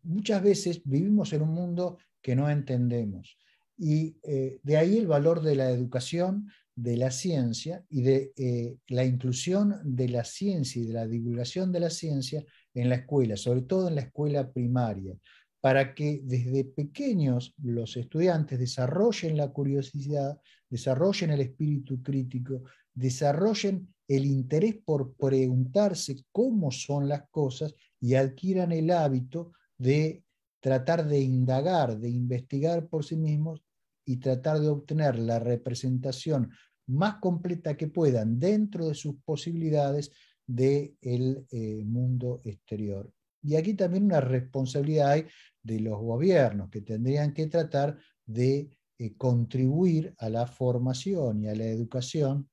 muchas veces vivimos en un mundo que no entendemos. Y de ahí el valor de la educación, de la ciencia y de la inclusión de la ciencia y de la divulgación de la ciencia en la escuela, sobre todo en la escuela primaria, para que desde pequeños los estudiantes desarrollen la curiosidad, desarrollen el espíritu crítico, desarrollen el interés por preguntarse cómo son las cosas y adquieran el hábito de tratar de indagar, de investigar por sí mismos y tratar de obtener la representación más completa que puedan dentro de sus posibilidades del mundo exterior. Y aquí también una responsabilidad hay de los gobiernos que tendrían que tratar de contribuir a la formación y a la educación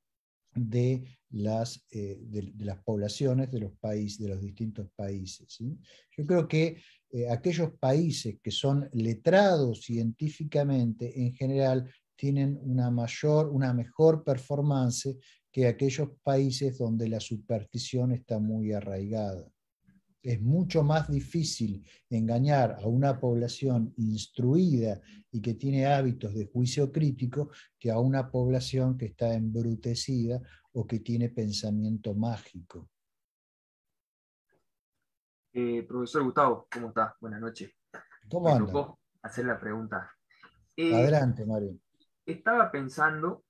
de las poblaciones de los países, de los distintos países, ¿sí? Yo creo que aquellos países que son letrados científicamente en general tienen una mejor performance que aquellos países donde la superstición está muy arraigada. Es mucho más difícil engañar a una población instruida y que tiene hábitos de juicio crítico que a una población que está embrutecida o que tiene pensamiento mágico. Profesor Gustavo, ¿cómo está? Buenas noches. ¿Cómo Me anda? tocó hacer la pregunta. Adelante, Mario. Estaba pensando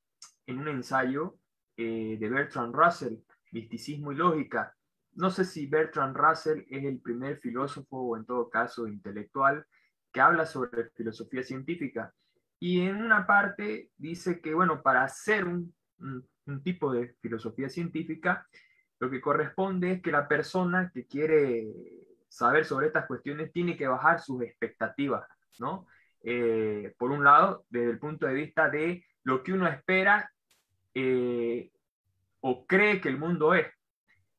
en un ensayo de Bertrand Russell, Misticismo y Lógica. No sé si Bertrand Russell es el primer filósofo o en todo caso intelectual que habla sobre filosofía científica. Y en una parte dice que, bueno, para hacer un tipo de filosofía científica, lo que corresponde es que la persona que quiere saber sobre estas cuestiones tiene que bajar sus expectativas, ¿no? Por un lado, desde el punto de vista de lo que uno espera o cree que el mundo es.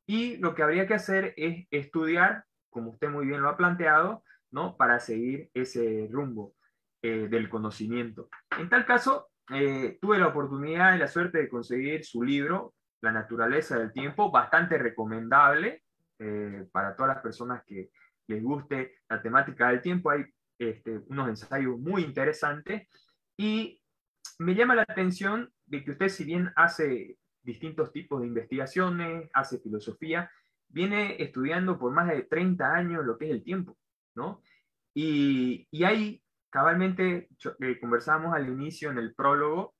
Y lo que habría que hacer es estudiar, como usted muy bien lo ha planteado, ¿no? Para seguir ese rumbo del conocimiento. En tal caso, tuve la oportunidad y la suerte de conseguir su libro, La naturaleza del tiempo, bastante recomendable para todas las personas que les guste la temática del tiempo. Hay unos ensayos muy interesantes y me llama la atención de que usted, si bien hace distintos tipos de investigaciones, hace filosofía, viene estudiando por más de 30 años lo que es el tiempo, ¿no? Y ahí, cabalmente, conversábamos al inicio en el prólogo,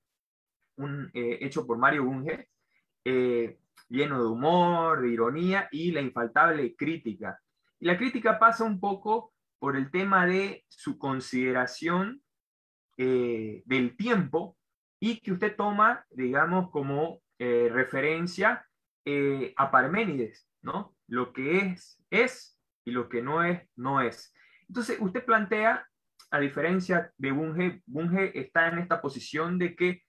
hecho por Mario Bunge, lleno de humor, de ironía y la infaltable crítica. Y la crítica pasa un poco por el tema de su consideración del tiempo y que usted toma, digamos, como referencia a Parménides, ¿no? Lo que es, y lo que no es, no es. Entonces, usted plantea, a diferencia de Bunge, Bunge está en esta posición de que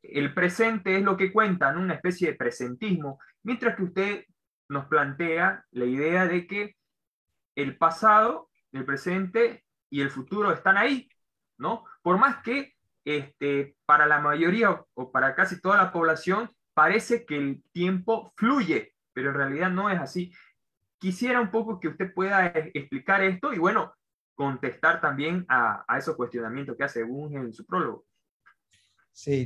el presente es lo que cuenta, ¿no? Una especie de presentismo, mientras que usted nos plantea la idea de que el pasado, el presente y el futuro están ahí, ¿no? Por más que para la mayoría o para casi toda la población parece que el tiempo fluye, pero en realidad no es así. Quisiera un poco que usted pueda explicar esto y, bueno, contestar también a esos cuestionamientos que hace Bunge en su prólogo. Sí,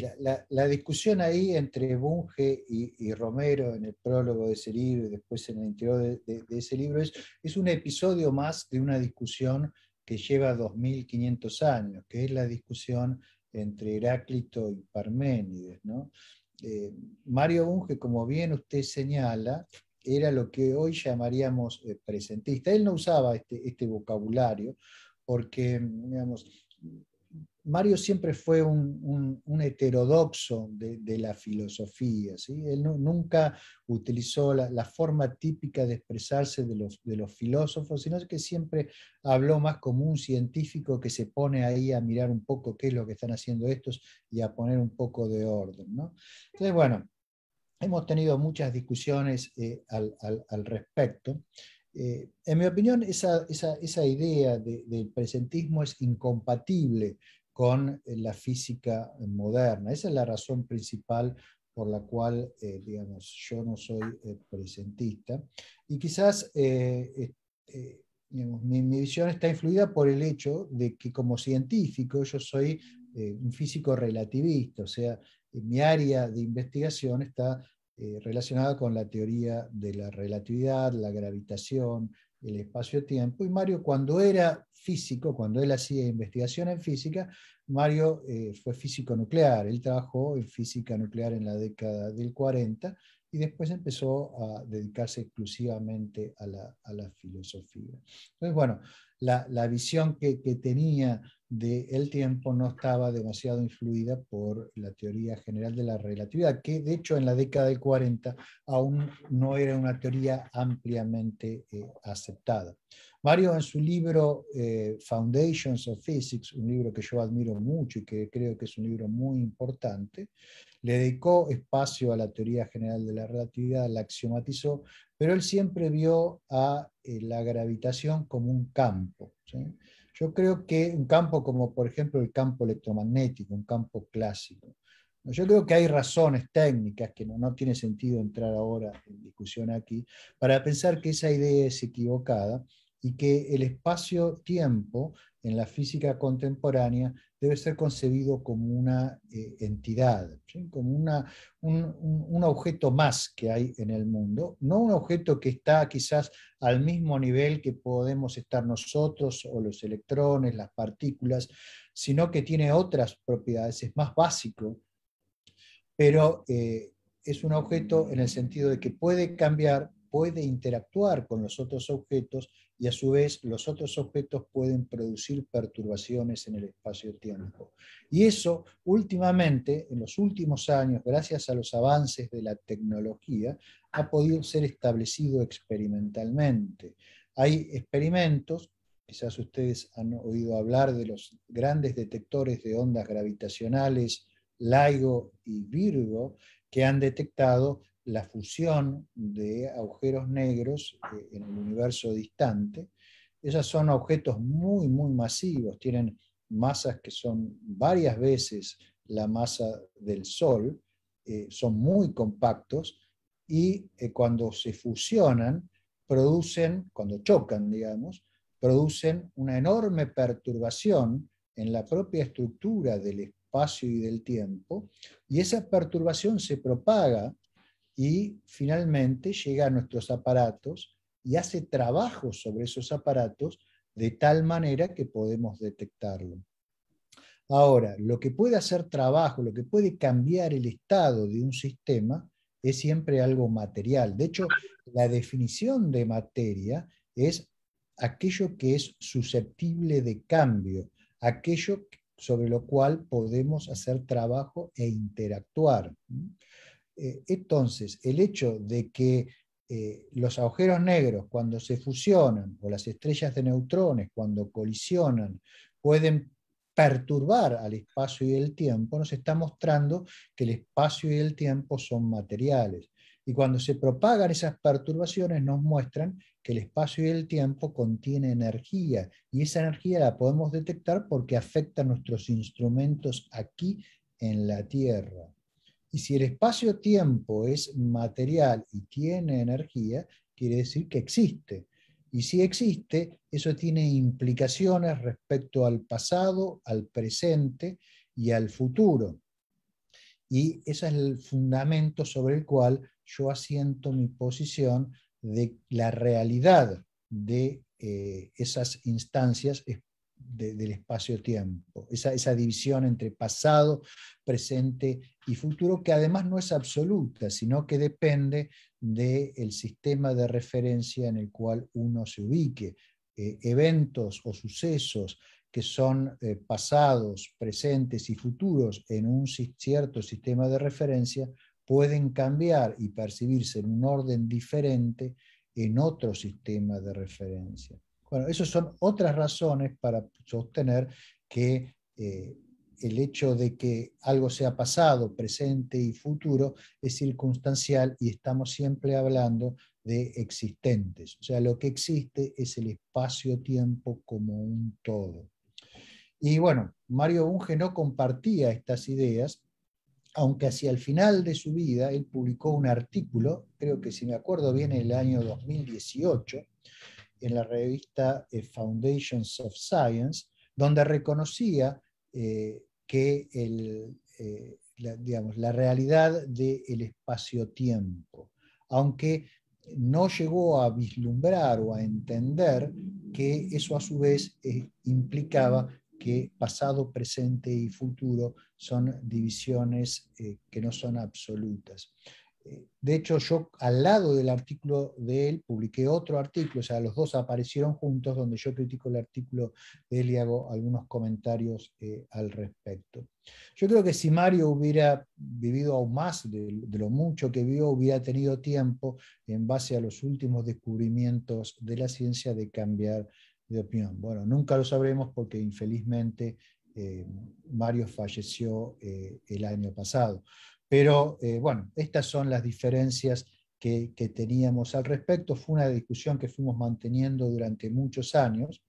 la discusión ahí entre Bunge y Romero en el prólogo de ese libro y después en el interior de ese libro es un episodio más de una discusión que lleva 2500 años, que es la discusión entre Heráclito y Parménides, ¿no? Mario Bunge, como bien usted señala, era lo que hoy llamaríamos presentista. Él no usaba este vocabulario porque, digamos, Mario siempre fue un heterodoxo de la filosofía, ¿sí? Él nunca utilizó la forma típica de expresarse de los filósofos, sino que siempre habló más como un científico que se pone ahí a mirar un poco qué es lo que están haciendo estos y a poner un poco de orden, ¿no? Entonces, bueno, hemos tenido muchas discusiones al respecto. En mi opinión, esa idea del presentismo es incompatible con la física moderna. Esa es la razón principal por la cual, digamos, yo no soy presentista. Y quizás digamos, mi visión está influida por el hecho de que como científico yo soy un físico relativista, o sea, mi área de investigación está relacionada con la teoría de la relatividad, la gravitación, el espacio-tiempo. Y Mario, cuando era físico, cuando él hacía investigación en física, Mario fue físico nuclear. Él trabajó en física nuclear en la década del 40 y después empezó a dedicarse exclusivamente a la filosofía. Entonces, bueno, la visión que tenía del tiempo no estaba demasiado influida por la teoría general de la relatividad, que de hecho en la década del 40 aún no era una teoría ampliamente aceptada. Mario, en su libro Foundations of Physics, un libro que yo admiro mucho y que creo que es un libro muy importante, le dedicó espacio a la teoría general de la relatividad, la axiomatizó, pero él siempre vio a la gravitación como un campo, ¿sí? Yo creo que un campo como por ejemplo el campo electromagnético, un campo clásico. Yo creo que hay razones técnicas que no tiene sentido entrar ahora en discusión aquí, para pensar que esa idea es equivocada y que el espacio-tiempo en la física contemporánea debe ser concebido como una entidad, ¿sí? Como un objeto más que hay en el mundo, no un objeto que está quizás al mismo nivel que podemos estar nosotros o los electrones, las partículas, sino que tiene otras propiedades, es más básico, pero es un objeto en el sentido de que puede cambiar, puede interactuar con los otros objetos y a su vez los otros objetos pueden producir perturbaciones en el espacio-tiempo. Y eso últimamente, en los últimos años, gracias a los avances de la tecnología, ha podido ser establecido experimentalmente. Hay experimentos, quizás ustedes han oído hablar de los grandes detectores de ondas gravitacionales, LIGO y Virgo, que han detectado la fusión de agujeros negros en el universo distante. Esos son objetos muy, muy masivos, tienen masas que son varias veces la masa del Sol, son muy compactos y cuando se fusionan, producen, cuando chocan, digamos, producen una enorme perturbación en la propia estructura del espacio y del tiempo, y esa perturbación se propaga y finalmente llega a nuestros aparatos y hace trabajo sobre esos aparatos de tal manera que podemos detectarlo. Ahora, lo que puede hacer trabajo, lo que puede cambiar el estado de un sistema es siempre algo material. De hecho, la definición de materia es aquello que es susceptible de cambio, aquello sobre lo cual podemos hacer trabajo e interactuar. Entonces, el hecho de que los agujeros negros, cuando se fusionan, o las estrellas de neutrones, cuando colisionan, pueden perturbar al espacio y el tiempo, nos está mostrando que el espacio y el tiempo son materiales. Y cuando se propagan esas perturbaciones nos muestran que el espacio y el tiempo contiene energía, y esa energía la podemos detectar porque afecta a nuestros instrumentos aquí en la Tierra. Y si el espacio-tiempo es material y tiene energía, quiere decir que existe. Y si existe, eso tiene implicaciones respecto al pasado, al presente y al futuro. Y ese es el fundamento sobre el cual yo asiento mi posición de la realidad de esas instancias del espacio-tiempo, esa división entre pasado, presente y futuro, que además no es absoluta, sino que depende del sistema de referencia en el cual uno se ubique. Eventos o sucesos que son pasados, presentes y futuros en un cierto sistema de referencia pueden cambiar y percibirse en un orden diferente en otro sistema de referencia. Bueno, esas son otras razones para sostener que el hecho de que algo sea pasado, presente y futuro es circunstancial y estamos siempre hablando de existentes. O sea, lo que existe es el espacio-tiempo como un todo. Y bueno, Mario Bunge no compartía estas ideas, aunque hacia el final de su vida él publicó un artículo, creo que si me acuerdo bien, en el año 2018, en la revista Foundations of Science, donde reconocía que la realidad del espacio-tiempo, aunque no llegó a vislumbrar o a entender que eso a su vez implicaba que pasado, presente y futuro son divisiones que no son absolutas. De hecho, yo al lado del artículo de él publiqué otro artículo, o sea, los dos aparecieron juntos, donde yo critico el artículo de él y hago algunos comentarios al respecto. Yo creo que si Mario hubiera vivido aún más de lo mucho que vio, hubiera tenido tiempo, en base a los últimos descubrimientos de la ciencia, de cambiar de opinión. Bueno, nunca lo sabremos porque infelizmente Mario falleció el año pasado. Pero bueno, estas son las diferencias que teníamos al respecto. Fue una discusión que fuimos manteniendo durante muchos años.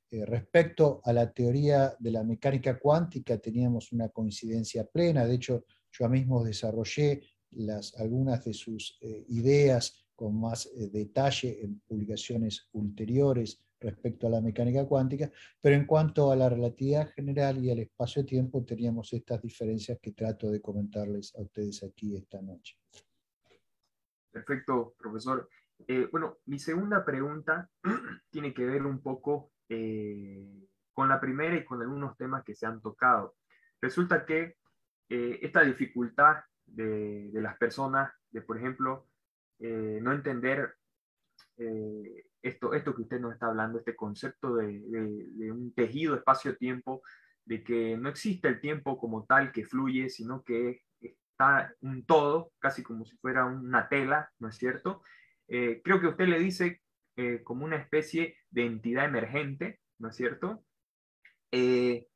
Respecto a la teoría de la mecánica cuántica teníamos una coincidencia plena. De hecho, yo mismo desarrollé algunas de sus ideas con más detalle en publicaciones ulteriores respecto a la mecánica cuántica, pero en cuanto a la relatividad general y al espacio-tiempo teníamos estas diferencias que trato de comentarles a ustedes aquí esta noche. Perfecto, profesor. Bueno, mi segunda pregunta tiene que ver un poco con la primera y con algunos temas que se han tocado. Resulta que esta dificultad de las personas, de por ejemplo, no entender esto que usted nos está hablando, este concepto de un tejido espacio-tiempo, de que no existe el tiempo como tal que fluye, sino que está un todo, casi como si fuera una tela, ¿no es cierto? Creo que usted le dice como una especie de entidad emergente, ¿no es cierto? Y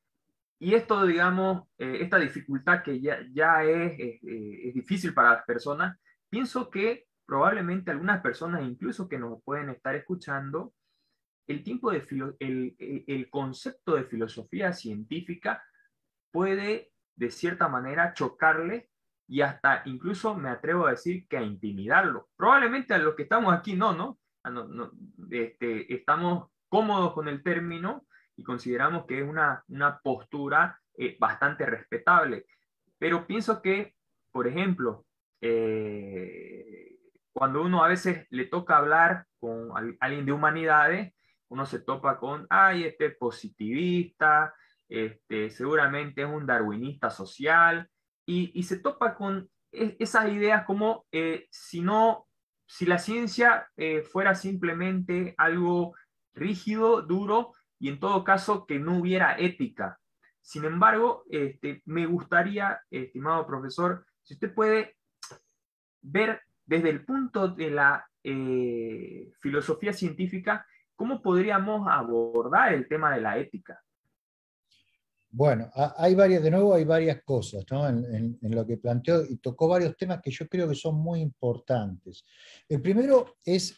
esto, digamos, esta dificultad que ya es difícil para las personas, pienso que probablemente algunas personas, incluso que nos pueden estar escuchando, el concepto de filosofía científica puede, de cierta manera, chocarle y hasta incluso me atrevo a decir que a intimidarlo. Probablemente a los que estamos aquí no, estamos cómodos con el término y consideramos que es una postura bastante respetable. Pero pienso que, por ejemplo, cuando uno a veces le toca hablar con alguien de humanidades, uno se topa con, ay, este positivista, seguramente es un darwinista social, y se topa con esas ideas como si la ciencia fuera simplemente algo rígido, duro, y en todo caso que no hubiera ética. Sin embargo, me gustaría, estimado profesor, si usted puede ver desde el punto de la filosofía científica, ¿cómo podríamos abordar el tema de la ética? Bueno, hay varias cosas, ¿no? en lo que planteó, y tocó varios temas que yo creo que son muy importantes. El primero es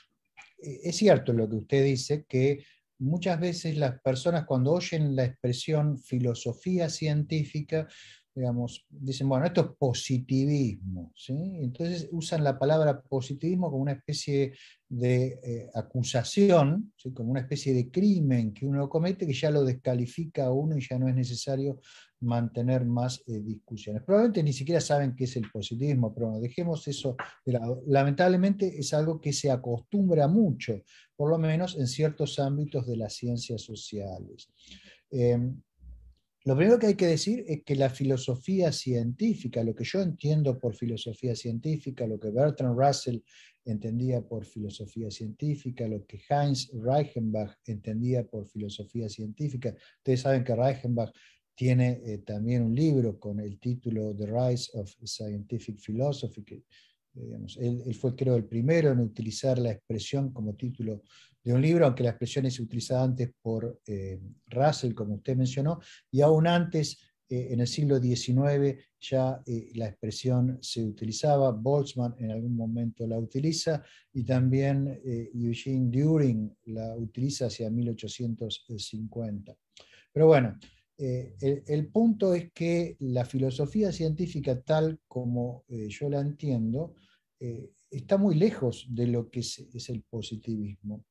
cierto lo que usted dice, que muchas veces las personas cuando oyen la expresión filosofía científica, digamos, dicen, bueno, esto es positivismo, ¿sí? Entonces usan la palabra positivismo como una especie de acusación, ¿sí? Como una especie de crimen que uno comete que ya lo descalifica a uno y ya no es necesario mantener más discusiones. Probablemente ni siquiera saben qué es el positivismo, pero no, dejemos eso de lado. Lamentablemente es algo que se acostumbra mucho, por lo menos en ciertos ámbitos de las ciencias sociales. Lo primero que hay que decir es que la filosofía científica, lo que yo entiendo por filosofía científica, lo que Bertrand Russell entendía por filosofía científica, lo que Heinz Reichenbach entendía por filosofía científica, ustedes saben que Reichenbach tiene también un libro con el título The Rise of Scientific Philosophy, que digamos, él fue, creo, el primero en utilizar la expresión como título de un libro, aunque la expresión es utilizada antes por Russell, como usted mencionó, y aún antes En el siglo XIX ya la expresión se utilizaba, Boltzmann en algún momento la utiliza, y también Eugene Düring la utiliza hacia 1850. Pero bueno, el punto es que la filosofía científica, tal como yo la entiendo, está muy lejos de lo que es el positivismo.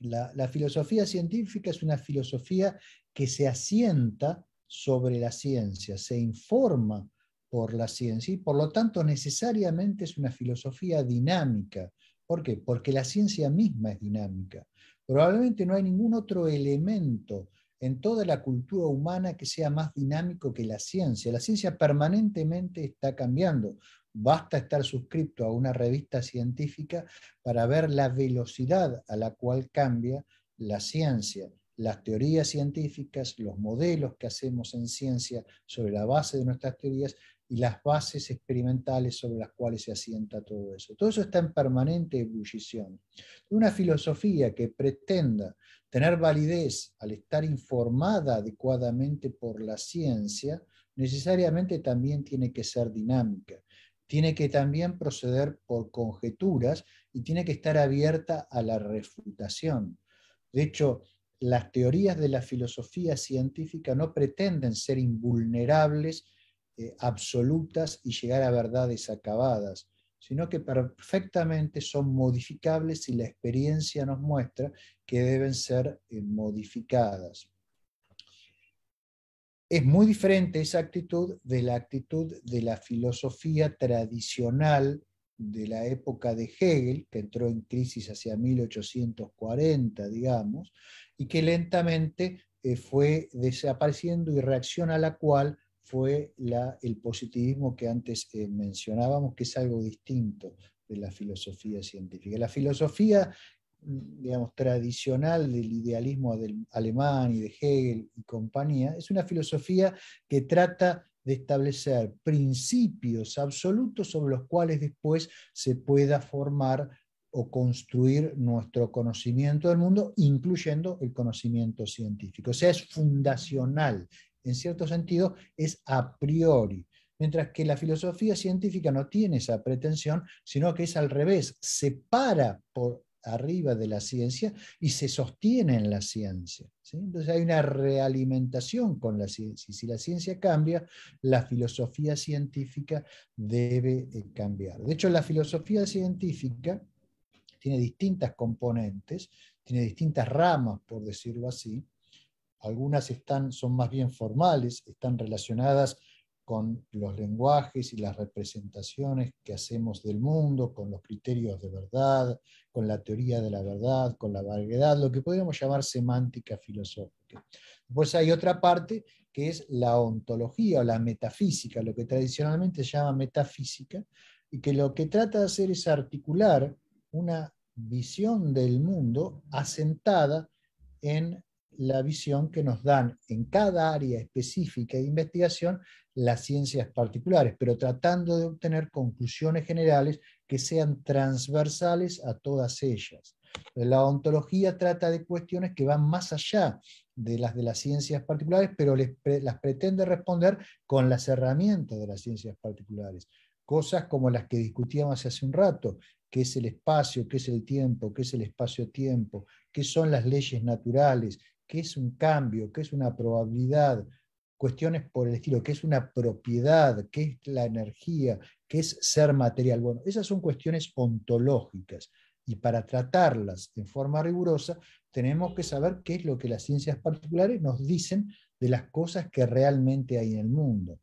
La filosofía científica es una filosofía que se asienta sobre la ciencia, se informa por la ciencia y por lo tanto necesariamente es una filosofía dinámica. ¿Por qué? Porque la ciencia misma es dinámica. Probablemente no hay ningún otro elemento en toda la cultura humana que sea más dinámico que la ciencia. La ciencia permanentemente está cambiando. Basta estar suscrito a una revista científica para ver la velocidad a la cual cambia la ciencia, las teorías científicas, los modelos que hacemos en ciencia sobre la base de nuestras teorías y las bases experimentales sobre las cuales se asienta todo eso. Todo eso está en permanente ebullición. Una filosofía que pretenda tener validez al estar informada adecuadamente por la ciencia, necesariamente también tiene que ser dinámica. Tiene que también proceder por conjeturas y tiene que estar abierta a la refutación. De hecho, las teorías de la filosofía científica no pretenden ser invulnerables, absolutas y llegar a verdades acabadas, sino que perfectamente son modificables si la experiencia nos muestra que deben ser modificadas. Es muy diferente esa actitud de la actitud de la filosofía tradicional de la época de Hegel, que entró en crisis hacia 1840, digamos, y que lentamente fue desapareciendo y reacción a la cual fue el positivismo que antes mencionábamos, que es algo distinto de la filosofía científica. La filosofía, digamos, tradicional del idealismo alemán y de Hegel y compañía, es una filosofía que trata de establecer principios absolutos sobre los cuales después se pueda formar o construir nuestro conocimiento del mundo, incluyendo el conocimiento científico. O sea, es fundacional, en cierto sentido, es a priori. Mientras que la filosofía científica no tiene esa pretensión, sino que es al revés, se para por arriba de la ciencia y se sostiene en la ciencia, ¿sí? Entonces hay una realimentación con la ciencia, y si la ciencia cambia, la filosofía científica debe cambiar. De hecho, la filosofía científica tiene distintas componentes, tiene distintas ramas, por decirlo así. Algunas son más bien formales, están relacionadas con los lenguajes y las representaciones que hacemos del mundo, con los criterios de verdad, con la teoría de la verdad, con la vaguedad, lo que podríamos llamar semántica filosófica. Después hay otra parte que es la ontología o la metafísica, lo que tradicionalmente se llama metafísica, y que lo que trata de hacer es articular una visión del mundo asentada en la visión que nos dan en cada área específica de investigación las ciencias particulares, pero tratando de obtener conclusiones generales que sean transversales a todas ellas. La ontología trata de cuestiones que van más allá de las ciencias particulares, pero las pretende responder con las herramientas de las ciencias particulares. Cosas como las que discutíamos hace un rato, qué es el espacio, qué es el tiempo, qué es el espacio-tiempo, qué son las leyes naturales, qué es un cambio, qué es una probabilidad, cuestiones por el estilo, qué es una propiedad, qué es la energía, qué es ser material. Bueno, esas son cuestiones ontológicas, y para tratarlas en forma rigurosa tenemos que saber qué es lo que las ciencias particulares nos dicen de las cosas que realmente hay en el mundo.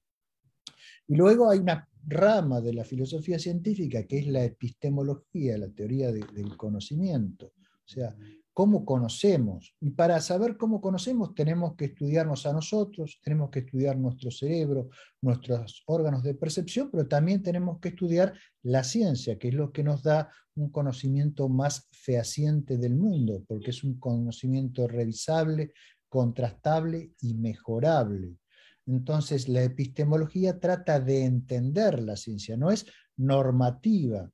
Y luego hay una rama de la filosofía científica que es la epistemología, la teoría del conocimiento. O sea, ¿cómo conocemos? Y para saber cómo conocemos tenemos que estudiarnos a nosotros, tenemos que estudiar nuestro cerebro, nuestros órganos de percepción, pero también tenemos que estudiar la ciencia, que es lo que nos da un conocimiento más fehaciente del mundo, porque es un conocimiento revisable, contrastable y mejorable. Entonces, la epistemología trata de entender la ciencia, no es normativa,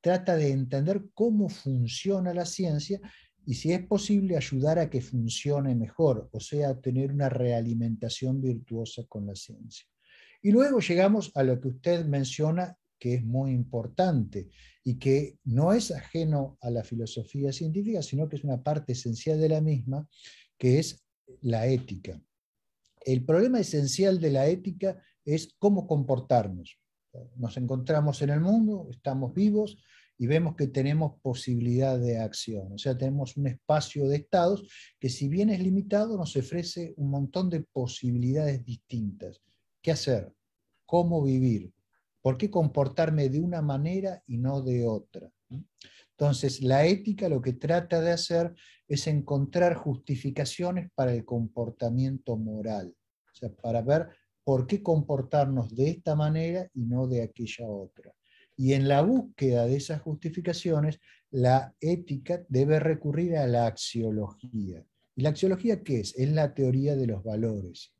trata de entender cómo funciona la ciencia y si es posible ayudar a que funcione mejor, o sea, tener una realimentación virtuosa con la ciencia. Y luego llegamos a lo que usted menciona, que es muy importante y que no es ajeno a la filosofía científica, sino que es una parte esencial de la misma, que es la ética. El problema esencial de la ética es cómo comportarnos. Nos encontramos en el mundo, estamos vivos y vemos que tenemos posibilidad de acción. O sea, tenemos un espacio de estados que, si bien es limitado, nos ofrece un montón de posibilidades distintas. ¿Qué hacer? ¿Cómo vivir? ¿Por qué comportarme de una manera y no de otra? Entonces, la ética lo que trata de hacer es encontrar justificaciones para el comportamiento moral. O sea, para ver por qué comportarnos de esta manera y no de aquella otra. Y en la búsqueda de esas justificaciones, la ética debe recurrir a la axiología. ¿Y la axiología qué es? Es la teoría de los valores.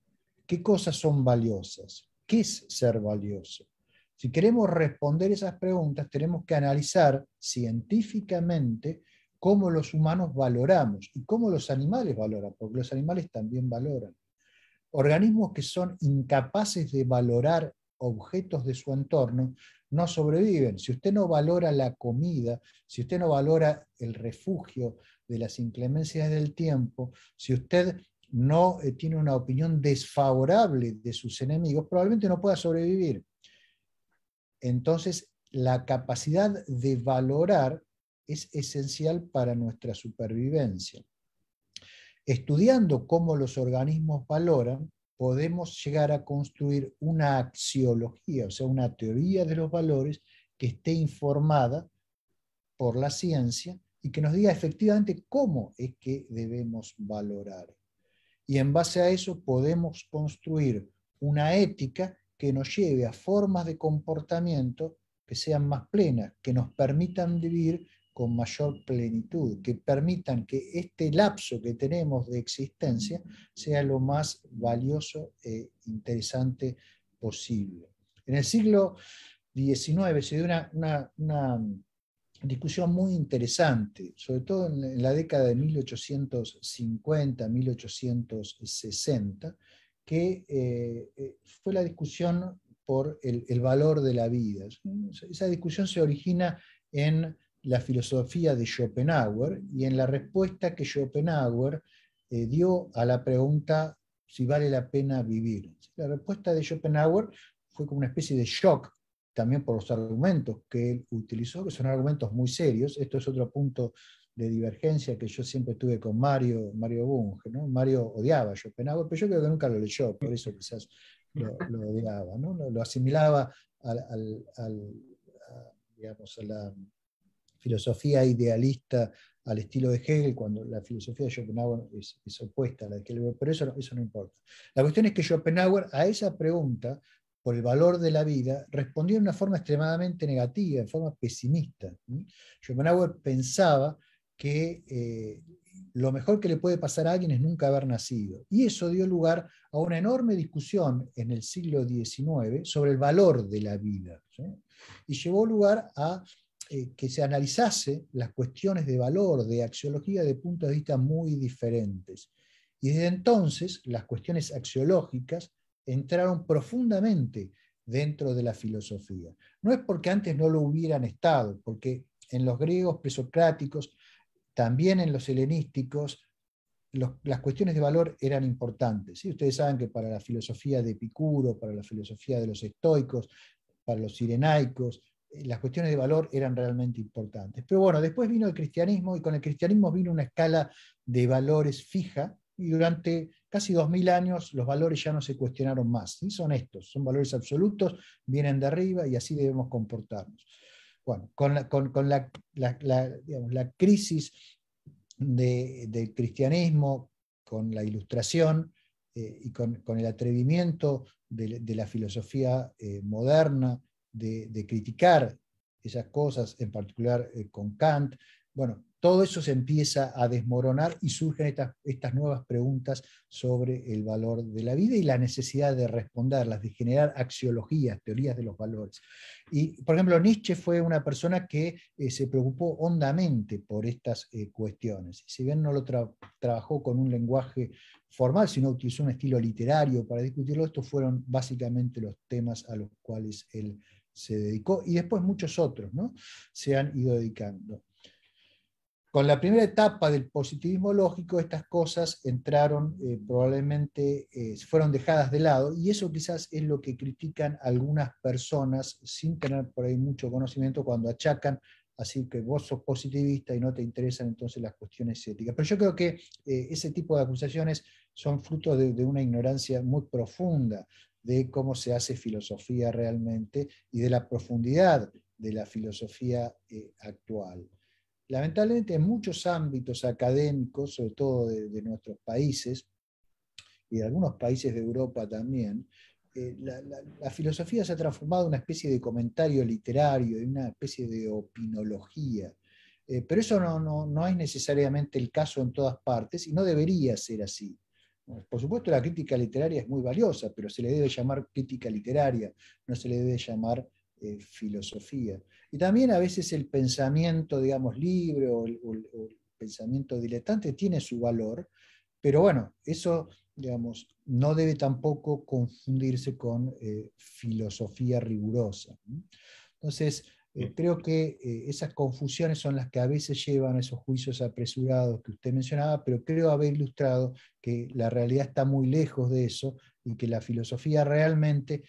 ¿Qué cosas son valiosas? ¿Qué es ser valioso? Si queremos responder esas preguntas, tenemos que analizar científicamente cómo los humanos valoramos y cómo los animales valoran, porque los animales también valoran. Organismos que son incapaces de valorar objetos de su entorno no sobreviven. Si usted no valora la comida, si usted no valora el refugio de las inclemencias del tiempo, si usted no tiene una opinión desfavorable de sus enemigos, probablemente no pueda sobrevivir. Entonces, la capacidad de valorar es esencial para nuestra supervivencia. Estudiando cómo los organismos valoran, podemos llegar a construir una axiología, o sea, una teoría de los valores que esté informada por la ciencia y que nos diga efectivamente cómo es que debemos valorar. Y en base a eso podemos construir una ética que nos lleve a formas de comportamiento que sean más plenas, que nos permitan vivir con mayor plenitud, que permitan que este lapso que tenemos de existencia sea lo más valioso e interesante posible. En el siglo XIX se dio una discusión muy interesante, sobre todo en la década de 1850, 1860, que fue la discusión por el valor de la vida. Esa discusión se origina en la filosofía de Schopenhauer y en la respuesta que Schopenhauer dio a la pregunta si vale la pena vivir. La respuesta de Schopenhauer fue como una especie de shock, también por los argumentos que él utilizó, que son argumentos muy serios. Esto es otro punto de divergencia que yo siempre tuve con Mario Bunge, ¿no? Mario odiaba a Schopenhauer, pero yo creo que nunca lo leyó, por eso quizás lo odiaba, ¿no? Lo asimilaba digamos, a la filosofía idealista al estilo de Hegel, cuando la filosofía de Schopenhauer es opuesta a la de Hegel, pero eso no importa. La cuestión es que Schopenhauer a esa pregunta, por el valor de la vida, respondió de una forma extremadamente negativa, en forma pesimista. Schopenhauer pensaba que lo mejor que le puede pasar a alguien es nunca haber nacido. Y eso dio lugar a una enorme discusión en el siglo XIX sobre el valor de la vida, ¿sí? Y llevó lugar a que se analizase las cuestiones de valor, de axiología, de puntos de vista muy diferentes. Y desde entonces las cuestiones axiológicas entraron profundamente dentro de la filosofía. No es porque antes no lo hubieran estado, porque en los griegos presocráticos, también en los helenísticos, las cuestiones de valor eran importantes. ¿Sí? Ustedes saben que para la filosofía de Epicuro, para la filosofía de los estoicos, para los cirenaicos, las cuestiones de valor eran realmente importantes. Pero bueno, después vino el cristianismo, y con el cristianismo vino una escala de valores fija, y durante casi 2000 años los valores ya no se cuestionaron más. ¿Sí? Son estos, son valores absolutos, vienen de arriba y así debemos comportarnos. Bueno, con la crisis del cristianismo, con la ilustración y con el atrevimiento de la filosofía moderna de criticar esas cosas, en particular con Kant, bueno, todo eso se empieza a desmoronar y surgen estas nuevas preguntas sobre el valor de la vida y la necesidad de responderlas, de generar axiologías, teorías de los valores. Y, por ejemplo, Nietzsche fue una persona que se preocupó hondamente por estas cuestiones. Si bien no lo trabajó con un lenguaje formal, sino utilizó un estilo literario para discutirlo, estos fueron básicamente los temas a los cuales él se dedicó, y después muchos otros, ¿no?, se han ido dedicando. Con la primera etapa del positivismo lógico, estas cosas entraron, probablemente fueron dejadas de lado, y eso quizás es lo que critican algunas personas sin tener por ahí mucho conocimiento, cuando achacan así que vos sos positivista y no te interesan entonces las cuestiones éticas. Pero yo creo que ese tipo de acusaciones son fruto de una ignorancia muy profunda de cómo se hace filosofía realmente y de la profundidad de la filosofía actual. Lamentablemente en muchos ámbitos académicos, sobre todo de nuestros países, y de algunos países de Europa también, la filosofía se ha transformado en una especie de comentario literario, en una especie de opinología. Pero eso no es necesariamente el caso en todas partes, y no debería ser así. Por supuesto, la crítica literaria es muy valiosa, pero se le debe llamar crítica literaria, no se le debe llamar filosofía. Y también a veces el pensamiento, digamos, libre o el pensamiento diletante tiene su valor, pero bueno, eso, digamos, no debe tampoco confundirse con filosofía rigurosa. Entonces, creo que esas confusiones son las que a veces llevan a esos juicios apresurados que usted mencionaba, pero creo haber ilustrado que la realidad está muy lejos de eso y que la filosofía realmente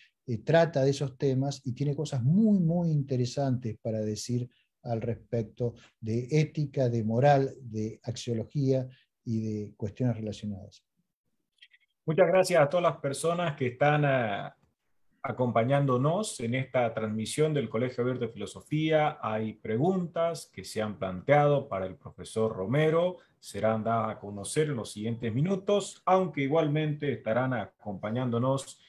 trata de esos temas y tiene cosas muy, muy interesantes para decir al respecto de ética, de moral, de axiología y de cuestiones relacionadas. Muchas gracias a todas las personas que están acompañándonos en esta transmisión del Colegio Abierto de Filosofía. Hay preguntas que se han planteado para el profesor Romero, serán dadas a conocer en los siguientes minutos, aunque igualmente estarán acompañándonos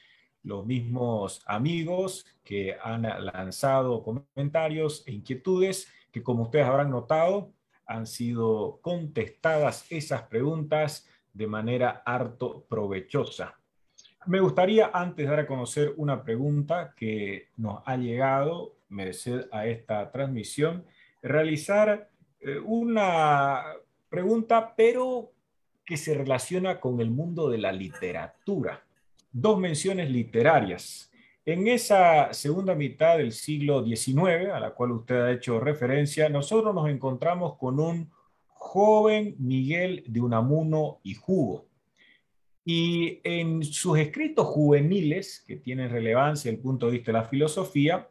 los mismos amigos que han lanzado comentarios e inquietudes que, como ustedes habrán notado, han sido contestadas esas preguntas de manera harto provechosa. Me gustaría, antes de dar a conocer una pregunta que nos ha llegado, merced a esta transmisión, realizar una pregunta, pero que se relaciona con el mundo de la literatura. Dos menciones literarias. En esa segunda mitad del siglo XIX, a la cual usted ha hecho referencia, nosotros nos encontramos con un joven Miguel de Unamuno y Hugo. Y en sus escritos juveniles, que tienen relevancia desde el punto de vista de la filosofía,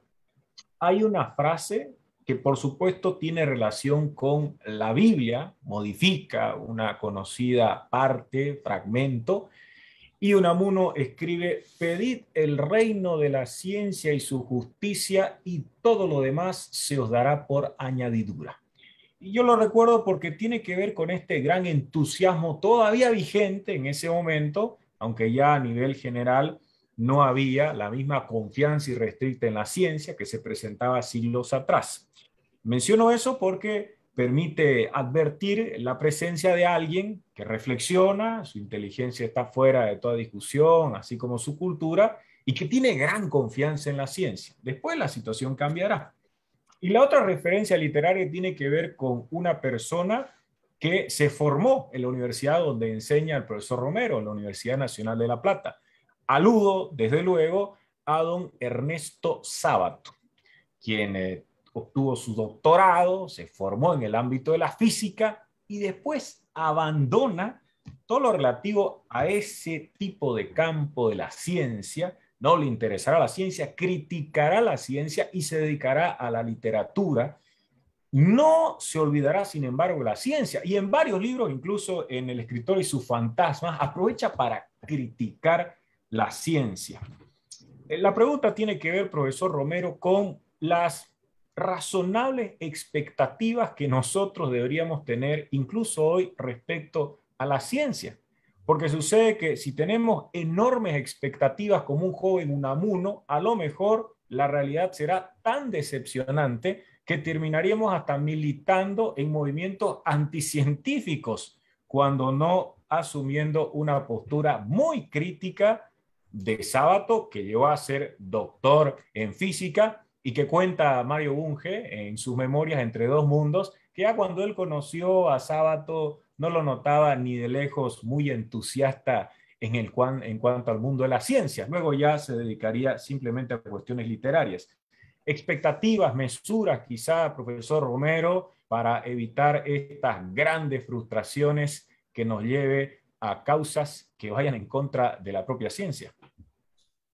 hay una frase que por supuesto tiene relación con la Biblia, modifica una conocida parte, fragmento, y Unamuno escribe: pedid el reino de la ciencia y su justicia, y todo lo demás se os dará por añadidura. Y yo lo recuerdo porque tiene que ver con este gran entusiasmo todavía vigente en ese momento, aunque ya a nivel general no había la misma confianza irrestricta en la ciencia que se presentaba siglos atrás. Menciono eso porque permite advertir la presencia de alguien que reflexiona, su inteligencia está fuera de toda discusión, así como su cultura, y que tiene gran confianza en la ciencia. Después la situación cambiará. Y la otra referencia literaria tiene que ver con una persona que se formó en la universidad donde enseña el profesor Romero, en la Universidad Nacional de La Plata. Aludo, desde luego, a don Ernesto Sábato, quien obtuvo su doctorado, se formó en el ámbito de la física y después abandona todo lo relativo a ese tipo de campo de la ciencia. No le interesará la ciencia, criticará la ciencia y se dedicará a la literatura. No se olvidará, sin embargo, la ciencia, y en varios libros, incluso en El escritor y sus fantasmas, aprovecha para criticar la ciencia. La pregunta tiene que ver, profesor Romero, con las razonables expectativas que nosotros deberíamos tener incluso hoy respecto a la ciencia. Porque sucede que si tenemos enormes expectativas como un joven Unamuno, a lo mejor la realidad será tan decepcionante que terminaríamos hasta militando en movimientos anticientíficos, cuando no asumiendo una postura muy crítica de Sábato, que llegó a ser doctor en física y que cuenta Mario Bunge en sus memorias Entre dos mundos, que ya cuando él conoció a Sábato no lo notaba ni de lejos muy entusiasta en cuanto al mundo de la ciencia. Luego ya se dedicaría simplemente a cuestiones literarias. Expectativas, mesuras, quizá, profesor Romero, para evitar estas grandes frustraciones que nos lleve a causas que vayan en contra de la propia ciencia.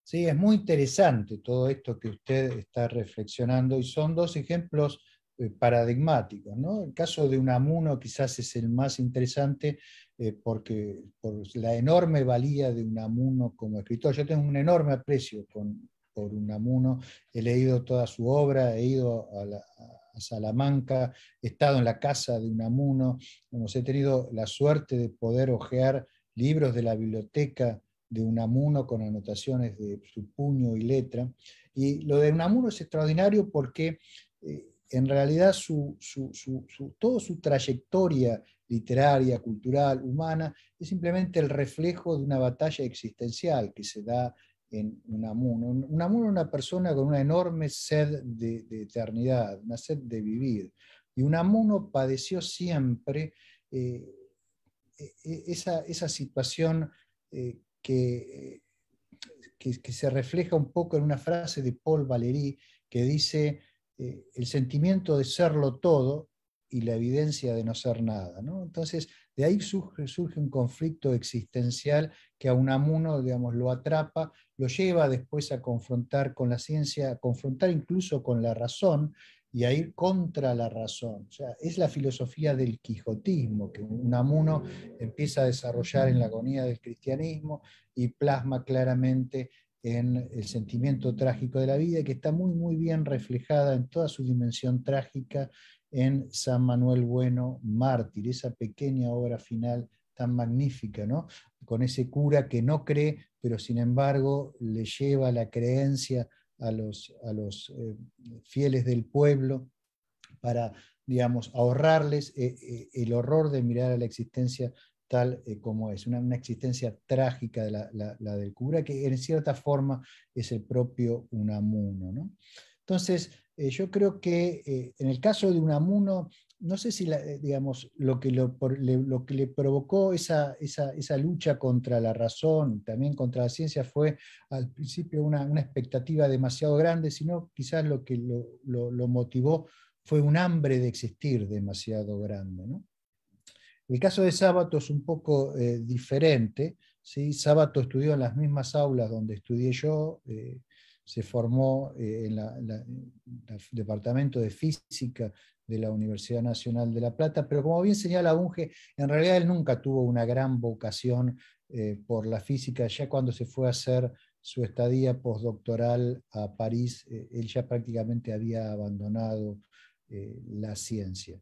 Sí, es muy interesante todo esto que usted está reflexionando y son dos ejemplos paradigmáticos, ¿no? El caso de Unamuno quizás es el más interesante porque por la enorme valía de Unamuno como escritor. Yo tengo un enorme aprecio por Unamuno, he leído toda su obra, he ido a Salamanca, he estado en la casa de Unamuno, he tenido la suerte de poder hojear libros de la biblioteca de Unamuno con anotaciones de su puño y letra. Y lo de Unamuno es extraordinario porque en realidad toda su trayectoria literaria, cultural, humana, es simplemente el reflejo de una batalla existencial que se da en Unamuno. Unamuno es una persona con una enorme sed de eternidad, una sed de vivir. Y Unamuno padeció siempre esa situación que se refleja un poco en una frase de Paul Valéry que dice el sentimiento de serlo todo y la evidencia de no ser nada, ¿no? Entonces, de ahí surge un conflicto existencial que a Unamuno, digamos, lo atrapa, lo lleva después a confrontar con la ciencia, a confrontar incluso con la razón y a ir contra la razón. O sea, es la filosofía del quijotismo que Unamuno empieza a desarrollar en la agonía del cristianismo y plasma claramente en el sentimiento trágico de la vida, que está muy, muy bien reflejada en toda su dimensión trágica en San Manuel Bueno, Mártir, esa pequeña obra final tan magnífica, ¿no? Con ese cura que no cree, pero sin embargo le lleva la creencia a los fieles del pueblo para, digamos, ahorrarles el horror de mirar a la existencia tal como es, una existencia trágica de la del cura, que en cierta forma es el propio Unamuno, ¿no? Entonces, yo creo que en el caso de Unamuno, no sé si digamos, lo que le provocó esa lucha contra la razón, también contra la ciencia, fue al principio una expectativa demasiado grande, sino quizás lo que lo motivó fue un hambre de existir demasiado grande, ¿no? El caso de Sábato es un poco diferente, ¿sí? Sábato estudió en las mismas aulas donde estudié yo, se formó en el Departamento de Física de la Universidad Nacional de La Plata, pero como bien señala Bunge, en realidad él nunca tuvo una gran vocación por la física. Ya cuando se fue a hacer su estadía postdoctoral a París, él ya prácticamente había abandonado la ciencia.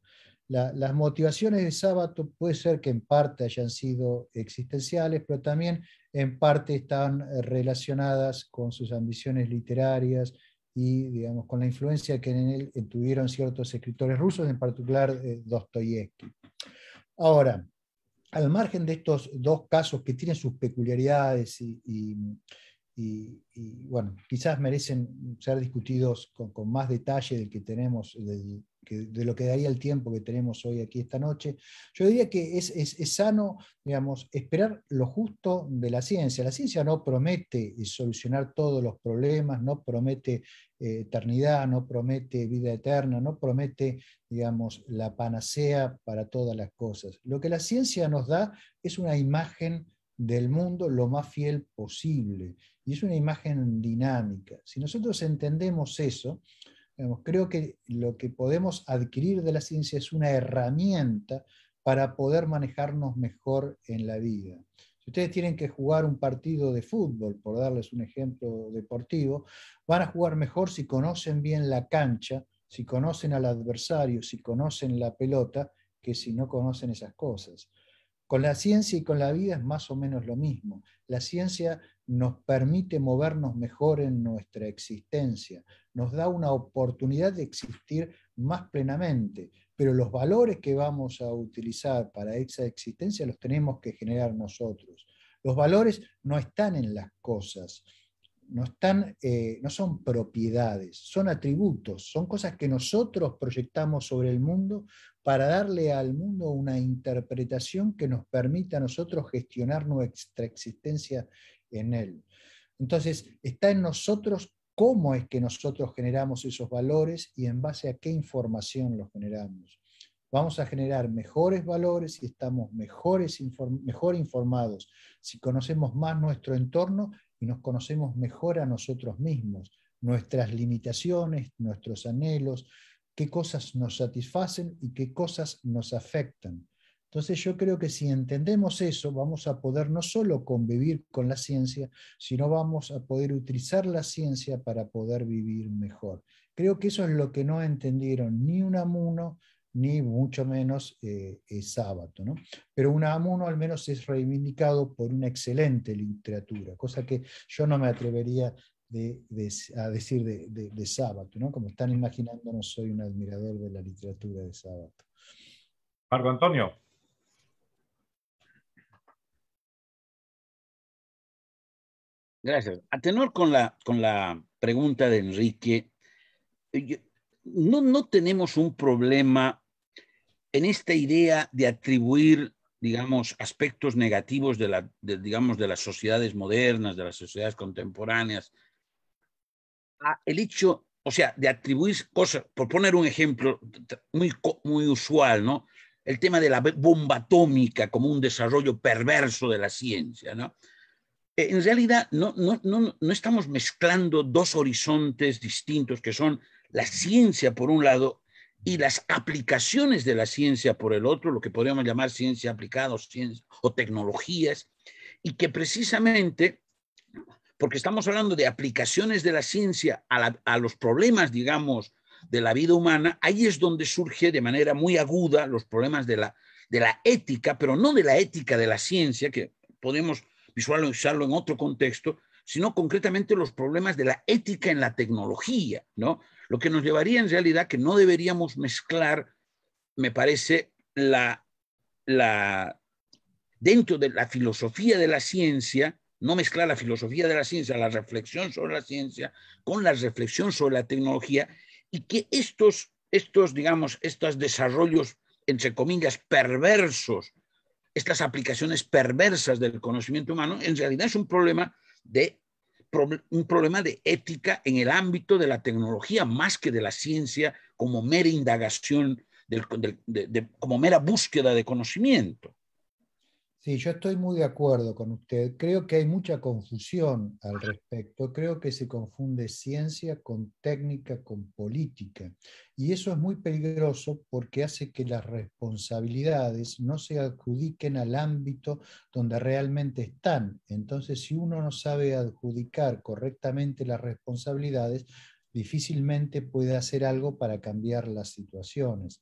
Las motivaciones de Sábato puede ser que en parte hayan sido existenciales, pero también en parte están relacionadas con sus ambiciones literarias y, digamos, con la influencia que en él tuvieron ciertos escritores rusos, en particular Dostoyevsky. Ahora, al margen de estos dos casos que tienen sus peculiaridades y bueno, quizás merecen ser discutidos con más detalle del que tenemos, de lo que daría el tiempo que tenemos hoy aquí esta noche, yo diría que es sano, digamos, esperar lo justo de la ciencia. La ciencia no promete solucionar todos los problemas, no promete eternidad, no promete vida eterna, no promete, digamos, la panacea para todas las cosas. Lo que la ciencia nos da es una imagen del mundo lo más fiel posible, y es una imagen dinámica. Si nosotros entendemos eso, digamos, creo que lo que podemos adquirir de la ciencia es una herramienta para poder manejarnos mejor en la vida. Si ustedes tienen que jugar un partido de fútbol, por darles un ejemplo deportivo, van a jugar mejor si conocen bien la cancha, si conocen al adversario, si conocen la pelota, que si no conocen esas cosas. Con la ciencia y con la vida es más o menos lo mismo. La ciencia nos permite movernos mejor en nuestra existencia, nos da una oportunidad de existir más plenamente, pero los valores que vamos a utilizar para esa existencia los tenemos que generar nosotros. Los valores no están en las cosas, no son propiedades, son atributos, son cosas que nosotros proyectamos sobre el mundo para darle al mundo una interpretación que nos permita a nosotros gestionar nuestra existencia en él. Entonces, está en nosotros cómo es que nosotros generamos esos valores y en base a qué información los generamos. Vamos a generar mejores valores si estamos mejor informados, si conocemos más nuestro entorno y nos conocemos mejor a nosotros mismos, nuestras limitaciones, nuestros anhelos, qué cosas nos satisfacen y qué cosas nos afectan. Entonces yo creo que si entendemos eso, vamos a poder no solo convivir con la ciencia, sino vamos a poder utilizar la ciencia para poder vivir mejor. Creo que eso es lo que no entendieron ni Unamuno, ni mucho menos Sábato, ¿no? Pero Unamuno al menos es reivindicado por una excelente literatura, cosa que yo no me atrevería a decir de Sábato, ¿no? Como están imaginando, no soy un admirador de la literatura de Sábato. Marco Antonio. Gracias. A tenor con la pregunta de Enrique, no tenemos un problema en esta idea de atribuir, digamos, aspectos negativos de las sociedades modernas, de las sociedades contemporáneas, el hecho, o sea, de atribuir cosas, por poner un ejemplo muy usual, ¿no? El tema de la bomba atómica como un desarrollo perverso de la ciencia, ¿no? En realidad no estamos mezclando dos horizontes distintos que son la ciencia por un lado y las aplicaciones de la ciencia por el otro, lo que podríamos llamar ciencia aplicada o tecnologías, y que precisamente, porque estamos hablando de aplicaciones de la ciencia a los problemas, digamos, de la vida humana, ahí es donde surge de manera muy aguda los problemas de la ética, pero no de la ética de la ciencia, que podemos visualizarlo en otro contexto, sino concretamente los problemas de la ética en la tecnología, ¿no? Lo que nos llevaría en realidad que no deberíamos mezclar, me parece, dentro de la filosofía de la ciencia, no mezclar la filosofía de la ciencia, la reflexión sobre la ciencia, con la reflexión sobre la tecnología, y que estos desarrollos, entre comillas, perversos, estas aplicaciones perversas del conocimiento humano, en realidad es un problema de ética en el ámbito de la tecnología, más que de la ciencia como mera indagación, como mera búsqueda de conocimiento. Sí, yo estoy muy de acuerdo con usted. Creo que hay mucha confusión al respecto. Creo que se confunde ciencia con técnica, con política. Y eso es muy peligroso porque hace que las responsabilidades no se adjudiquen al ámbito donde realmente están. Entonces, si uno no sabe adjudicar correctamente las responsabilidades, difícilmente puede hacer algo para cambiar las situaciones.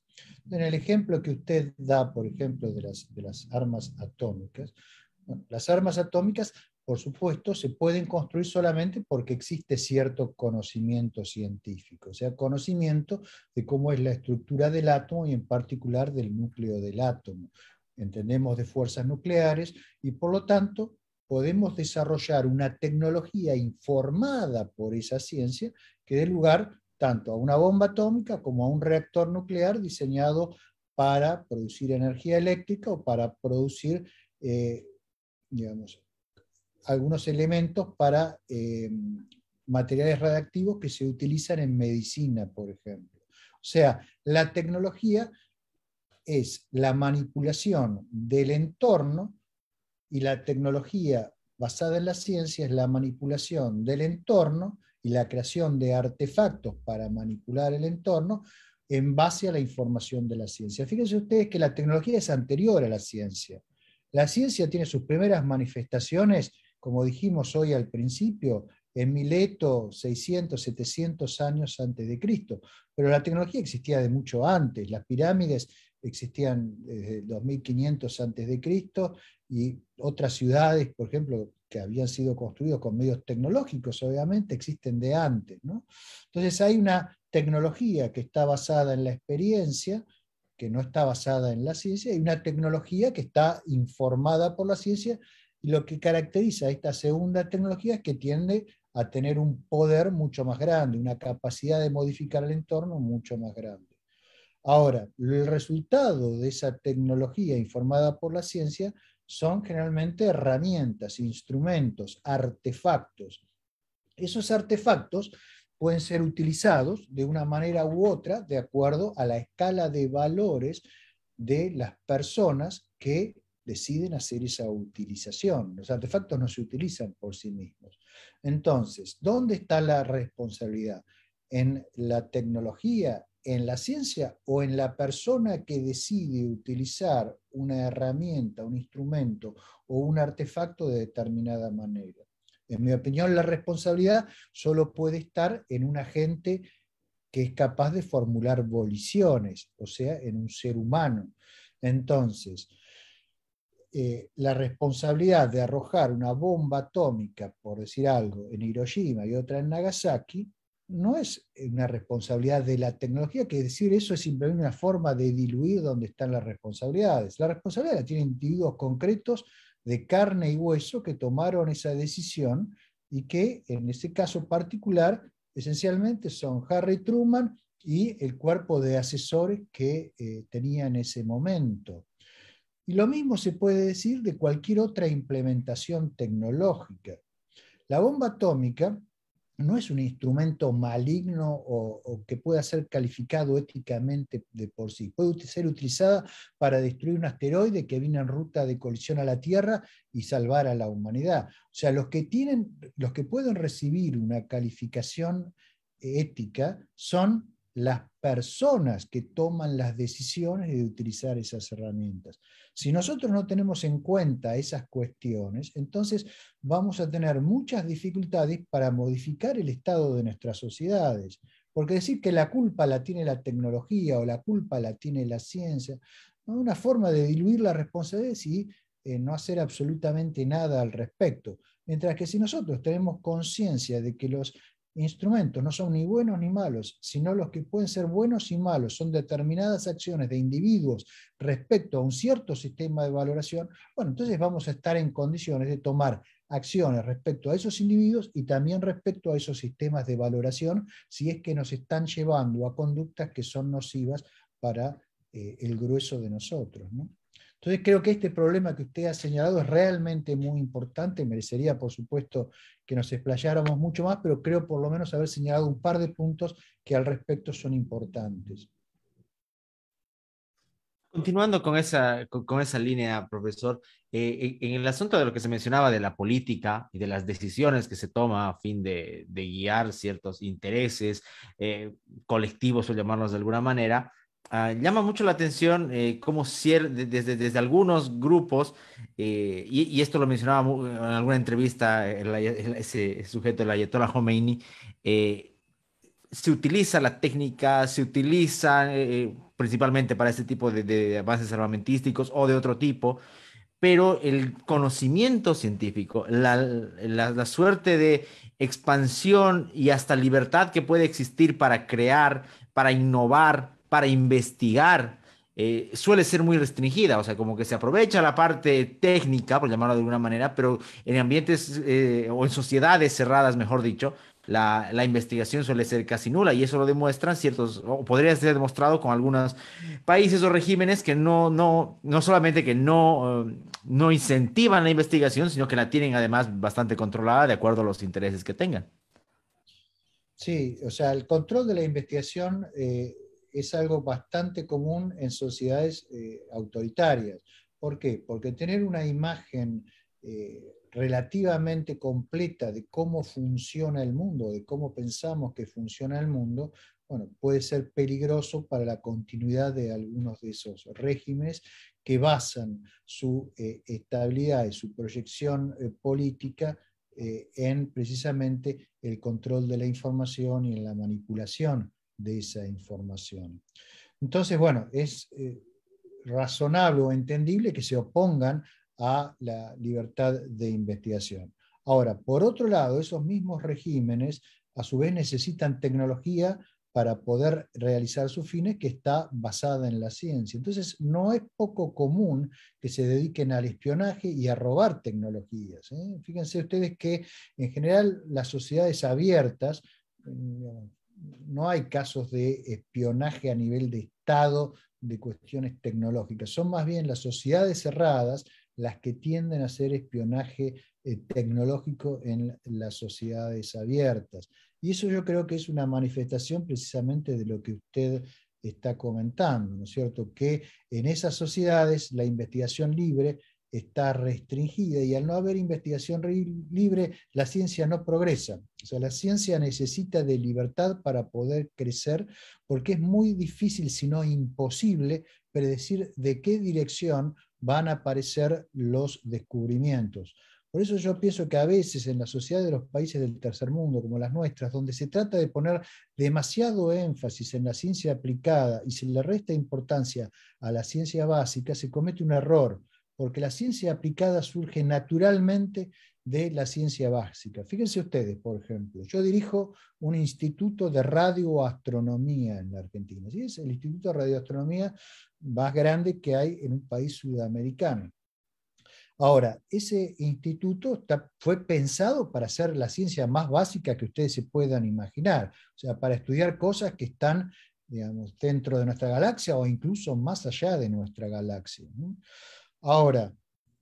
En el ejemplo que usted da, por ejemplo, de las armas atómicas, bueno, las armas atómicas, por supuesto, se pueden construir solamente porque existe cierto conocimiento científico, o sea, conocimiento de cómo es la estructura del átomo y en particular del núcleo del átomo. Entendemos de fuerzas nucleares y por lo tanto podemos desarrollar una tecnología informada por esa ciencia que dé lugar tanto a una bomba atómica como a un reactor nuclear diseñado para producir energía eléctrica o para producir, algunos elementos para materiales radiactivos que se utilizan en medicina, por ejemplo. O sea, la tecnología es la manipulación del entorno y la tecnología basada en la ciencia es la manipulación del entorno y la creación de artefactos para manipular el entorno en base a la información de la ciencia. Fíjense ustedes que la tecnología es anterior a la ciencia. La ciencia tiene sus primeras manifestaciones, como dijimos hoy al principio, en Mileto, 600, 700 años antes de Cristo. Pero la tecnología existía de mucho antes. Las pirámides existían desde 2500 antes de Cristo y otras ciudades, por ejemplo, que habían sido construidos con medios tecnológicos, obviamente, existen de antes, ¿no? Entonces hay una tecnología que está basada en la experiencia, que no está basada en la ciencia, y una tecnología que está informada por la ciencia, y lo que caracteriza a esta segunda tecnología es que tiende a tener un poder mucho más grande, una capacidad de modificar el entorno mucho más grande. Ahora, el resultado de esa tecnología informada por la ciencia son generalmente herramientas, instrumentos, artefactos. Esos artefactos pueden ser utilizados de una manera u otra de acuerdo a la escala de valores de las personas que deciden hacer esa utilización. Los artefactos no se utilizan por sí mismos. Entonces, ¿dónde está la responsabilidad? ¿En la tecnología, en la ciencia o en la persona que decide utilizar una herramienta, un instrumento o un artefacto de determinada manera? En mi opinión, la responsabilidad solo puede estar en un agente que es capaz de formular voliciones, o sea, en un ser humano. Entonces, la responsabilidad de arrojar una bomba atómica, por decir algo, en Hiroshima y otra en Nagasaki, no es una responsabilidad de la tecnología, que decir eso es simplemente una forma de diluir donde están las responsabilidades. La responsabilidad la tienen individuos concretos de carne y hueso que tomaron esa decisión y que en ese caso particular esencialmente son Harry Truman y el cuerpo de asesores que tenía en ese momento. Y lo mismo se puede decir de cualquier otra implementación tecnológica. La bomba atómica no es un instrumento maligno o que pueda ser calificado éticamente de por sí. Puede ser utilizada para destruir un asteroide que viene en ruta de colisión a la Tierra y salvar a la humanidad. O sea, los que pueden recibir una calificación ética son las personas que toman las decisiones de utilizar esas herramientas. Si nosotros no tenemos en cuenta esas cuestiones, entonces vamos a tener muchas dificultades para modificar el estado de nuestras sociedades. Porque decir que la culpa la tiene la tecnología o la culpa la tiene la ciencia, es una forma de diluir la responsabilidad y no hacer absolutamente nada al respecto. Mientras que si nosotros tenemos conciencia de que los instrumentos no son ni buenos ni malos, sino los que pueden ser buenos y malos son determinadas acciones de individuos respecto a un cierto sistema de valoración, bueno, entonces vamos a estar en condiciones de tomar acciones respecto a esos individuos y también respecto a esos sistemas de valoración, si es que nos están llevando a conductas que son nocivas para el grueso de nosotros, ¿no? Entonces creo que este problema que usted ha señalado es realmente muy importante, merecería por supuesto que nos explayáramos mucho más, pero creo por lo menos haber señalado un par de puntos que al respecto son importantes. Continuando con esa línea, profesor, en el asunto de lo que se mencionaba de la política y de las decisiones que se toman a fin de guiar ciertos intereses colectivos, o llamarlos de alguna manera, llama mucho la atención cómo desde algunos grupos, y esto lo mencionaba en alguna entrevista ese sujeto, el Ayatollah Khomeini, se utiliza la técnica, se utiliza principalmente para este tipo de avances armamentísticos o de otro tipo, pero el conocimiento científico, la suerte de expansión y hasta libertad que puede existir para crear, para innovar, para investigar, suele ser muy restringida, o sea, como que se aprovecha la parte técnica, por llamarlo de alguna manera, pero en ambientes o en sociedades cerradas, mejor dicho, la investigación suele ser casi nula y eso lo demuestran ciertos, o podría ser demostrado con algunos países o regímenes que no solamente que no incentivan la investigación, sino que la tienen además bastante controlada de acuerdo a los intereses que tengan. Sí, o sea, el control de la investigación es algo bastante común en sociedades autoritarias. ¿Por qué? Porque tener una imagen relativamente completa de cómo funciona el mundo, de cómo pensamos que funciona el mundo, bueno, puede ser peligroso para la continuidad de algunos de esos regímenes que basan su estabilidad y su proyección política en precisamente el control de la información y en la manipulación de esa información. Entonces, bueno, es razonable o entendible que se opongan a la libertad de investigación. Ahora, por otro lado, esos mismos regímenes a su vez necesitan tecnología para poder realizar sus fines que está basada en la ciencia. Entonces, no es poco común que se dediquen al espionaje y a robar tecnologías. Fíjense ustedes que en general las sociedades abiertas, no hay casos de espionaje a nivel de Estado de cuestiones tecnológicas, son más bien las sociedades cerradas las que tienden a hacer espionaje tecnológico en las sociedades abiertas. Y eso yo creo que es una manifestación precisamente de lo que usted está comentando, ¿no es cierto? Que en esas sociedades la investigación libre está restringida y al no haber investigación libre, la ciencia no progresa. O sea, la ciencia necesita de libertad para poder crecer, porque es muy difícil, si no imposible, predecir de qué dirección van a aparecer los descubrimientos. Por eso yo pienso que a veces en la sociedad de los países del tercer mundo, como las nuestras, donde se trata de poner demasiado énfasis en la ciencia aplicada y se le resta importancia a la ciencia básica, se comete un error, porque la ciencia aplicada surge naturalmente de la ciencia básica. Fíjense ustedes, por ejemplo, yo dirijo un instituto de radioastronomía en la Argentina. ¿Sí? Es el instituto de radioastronomía más grande que hay en un país sudamericano. Ahora, ese instituto fue pensado para hacer la ciencia más básica que ustedes se puedan imaginar, o sea, para estudiar cosas que están, digamos, dentro de nuestra galaxia o incluso más allá de nuestra galaxia, ¿no? Ahora,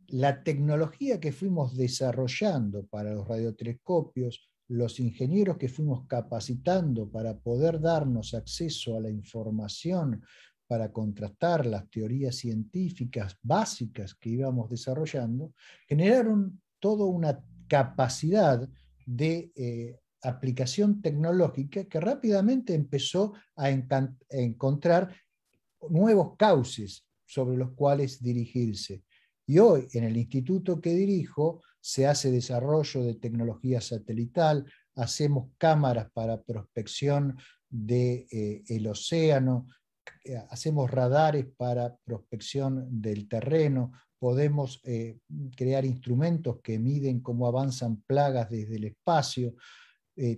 la tecnología que fuimos desarrollando para los radiotelescopios, los ingenieros que fuimos capacitando para poder darnos acceso a la información, para contrastar las teorías científicas básicas que íbamos desarrollando, generaron toda una capacidad de aplicación tecnológica que rápidamente empezó a encontrar nuevos cauces sobre los cuales dirigirse. Y hoy, en el instituto que dirijo, se hace desarrollo de tecnología satelital, hacemos cámaras para prospección del océano, hacemos radares para prospección del terreno, podemos crear instrumentos que miden cómo avanzan plagas desde el espacio.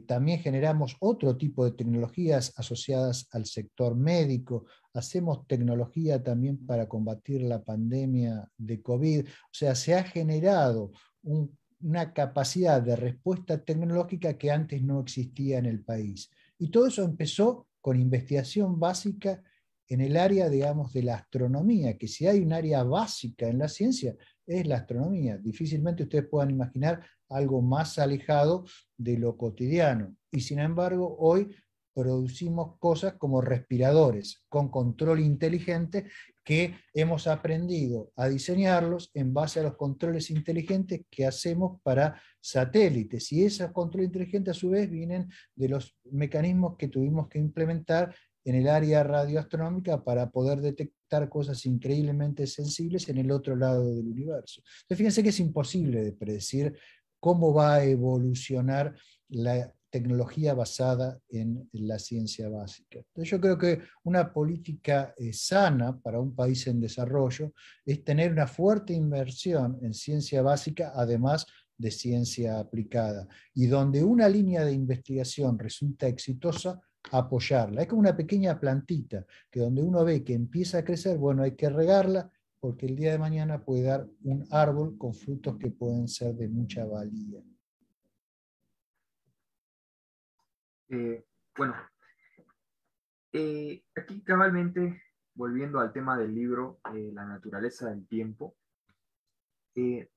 También generamos otro tipo de tecnologías asociadas al sector médico, hacemos tecnología también para combatir la pandemia de COVID, o sea, se ha generado una capacidad de respuesta tecnológica que antes no existía en el país. Y todo eso empezó con investigación básica en el área, digamos, de la astronomía, que si hay un área básica en la ciencia, es la astronomía. Difícilmente ustedes puedan imaginar algo más alejado de lo cotidiano. Y sin embargo, hoy producimos cosas como respiradores con control inteligente que hemos aprendido a diseñarlos en base a los controles inteligentes que hacemos para satélites. Y esos controles inteligentes a su vez vienen de los mecanismos que tuvimos que implementar en el área radioastronómica para poder detectar cosas increíblemente sensibles en el otro lado del universo. Entonces, fíjense que es imposible de predecir cómo va a evolucionar la tecnología basada en la ciencia básica. Entonces yo creo que una política sana para un país en desarrollo es tener una fuerte inversión en ciencia básica, además de ciencia aplicada, y donde una línea de investigación resulta exitosa, apoyarla. Es como una pequeña plantita, que donde uno ve que empieza a crecer, bueno, hay que regarla, porque el día de mañana puede dar un árbol con frutos que pueden ser de mucha valía. Bueno, aquí cabalmente, volviendo al tema del libro, La naturaleza del tiempo,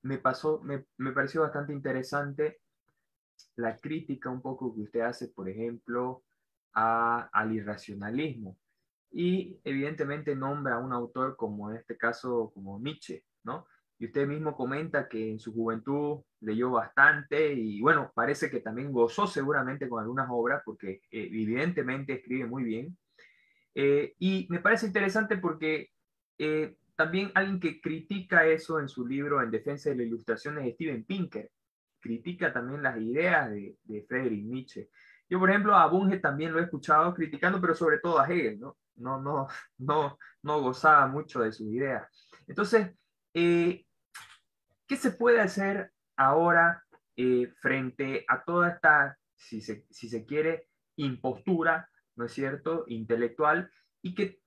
me pareció bastante interesante la crítica un poco que usted hace, por ejemplo, al irracionalismo. Y evidentemente nombra a un autor como en este caso, como Nietzsche, ¿no? Y usted mismo comenta que en su juventud leyó bastante y bueno, parece que también gozó seguramente con algunas obras porque evidentemente escribe muy bien. Y me parece interesante porque también alguien que critica eso en su libro En defensa de la ilustración es Steven Pinker. Critica también las ideas de Friedrich Nietzsche. Yo, por ejemplo, a Bunge también lo he escuchado criticando, pero sobre todo a Hegel, ¿no? No gozaba mucho de sus ideas. Entonces, ¿qué se puede hacer ahora frente a toda esta, si se quiere, impostura, ¿no es cierto?, intelectual, y que